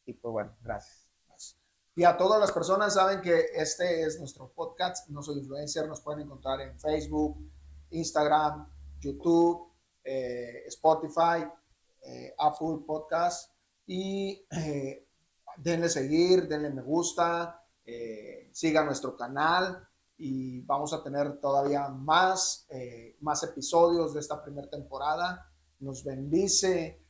Y pues bueno, gracias. Y a todas las personas saben que este es nuestro podcast, No Soy Influencer. Nos pueden encontrar en Facebook, Instagram, YouTube, Spotify, Apple Podcast. Y denle seguir, denle me gusta, sigan nuestro canal y vamos a tener todavía más episodios de esta primera temporada. Nos bendice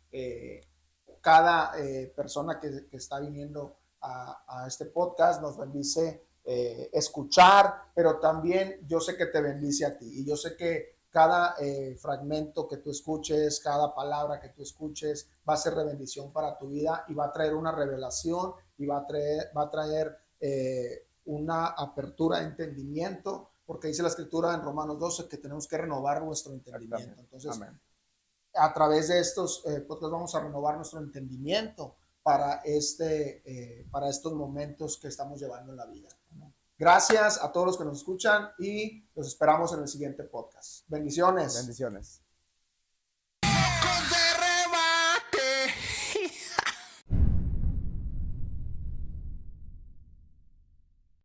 cada persona que está viniendo a este podcast, nos bendice escuchar, pero también yo sé que te bendice a ti y yo sé que cada fragmento que tú escuches, cada palabra que tú escuches va a ser de bendición para tu vida y va a traer una revelación y va a traer una apertura de entendimiento, porque dice la escritura en Romanos 12 que tenemos que renovar nuestro entendimiento. Entonces, amén, a través de estos podcasts vamos a renovar nuestro entendimiento para estos momentos que estamos llevando en la vida. Gracias a todos los que nos escuchan y los esperamos en el siguiente podcast. Bendiciones. Bendiciones.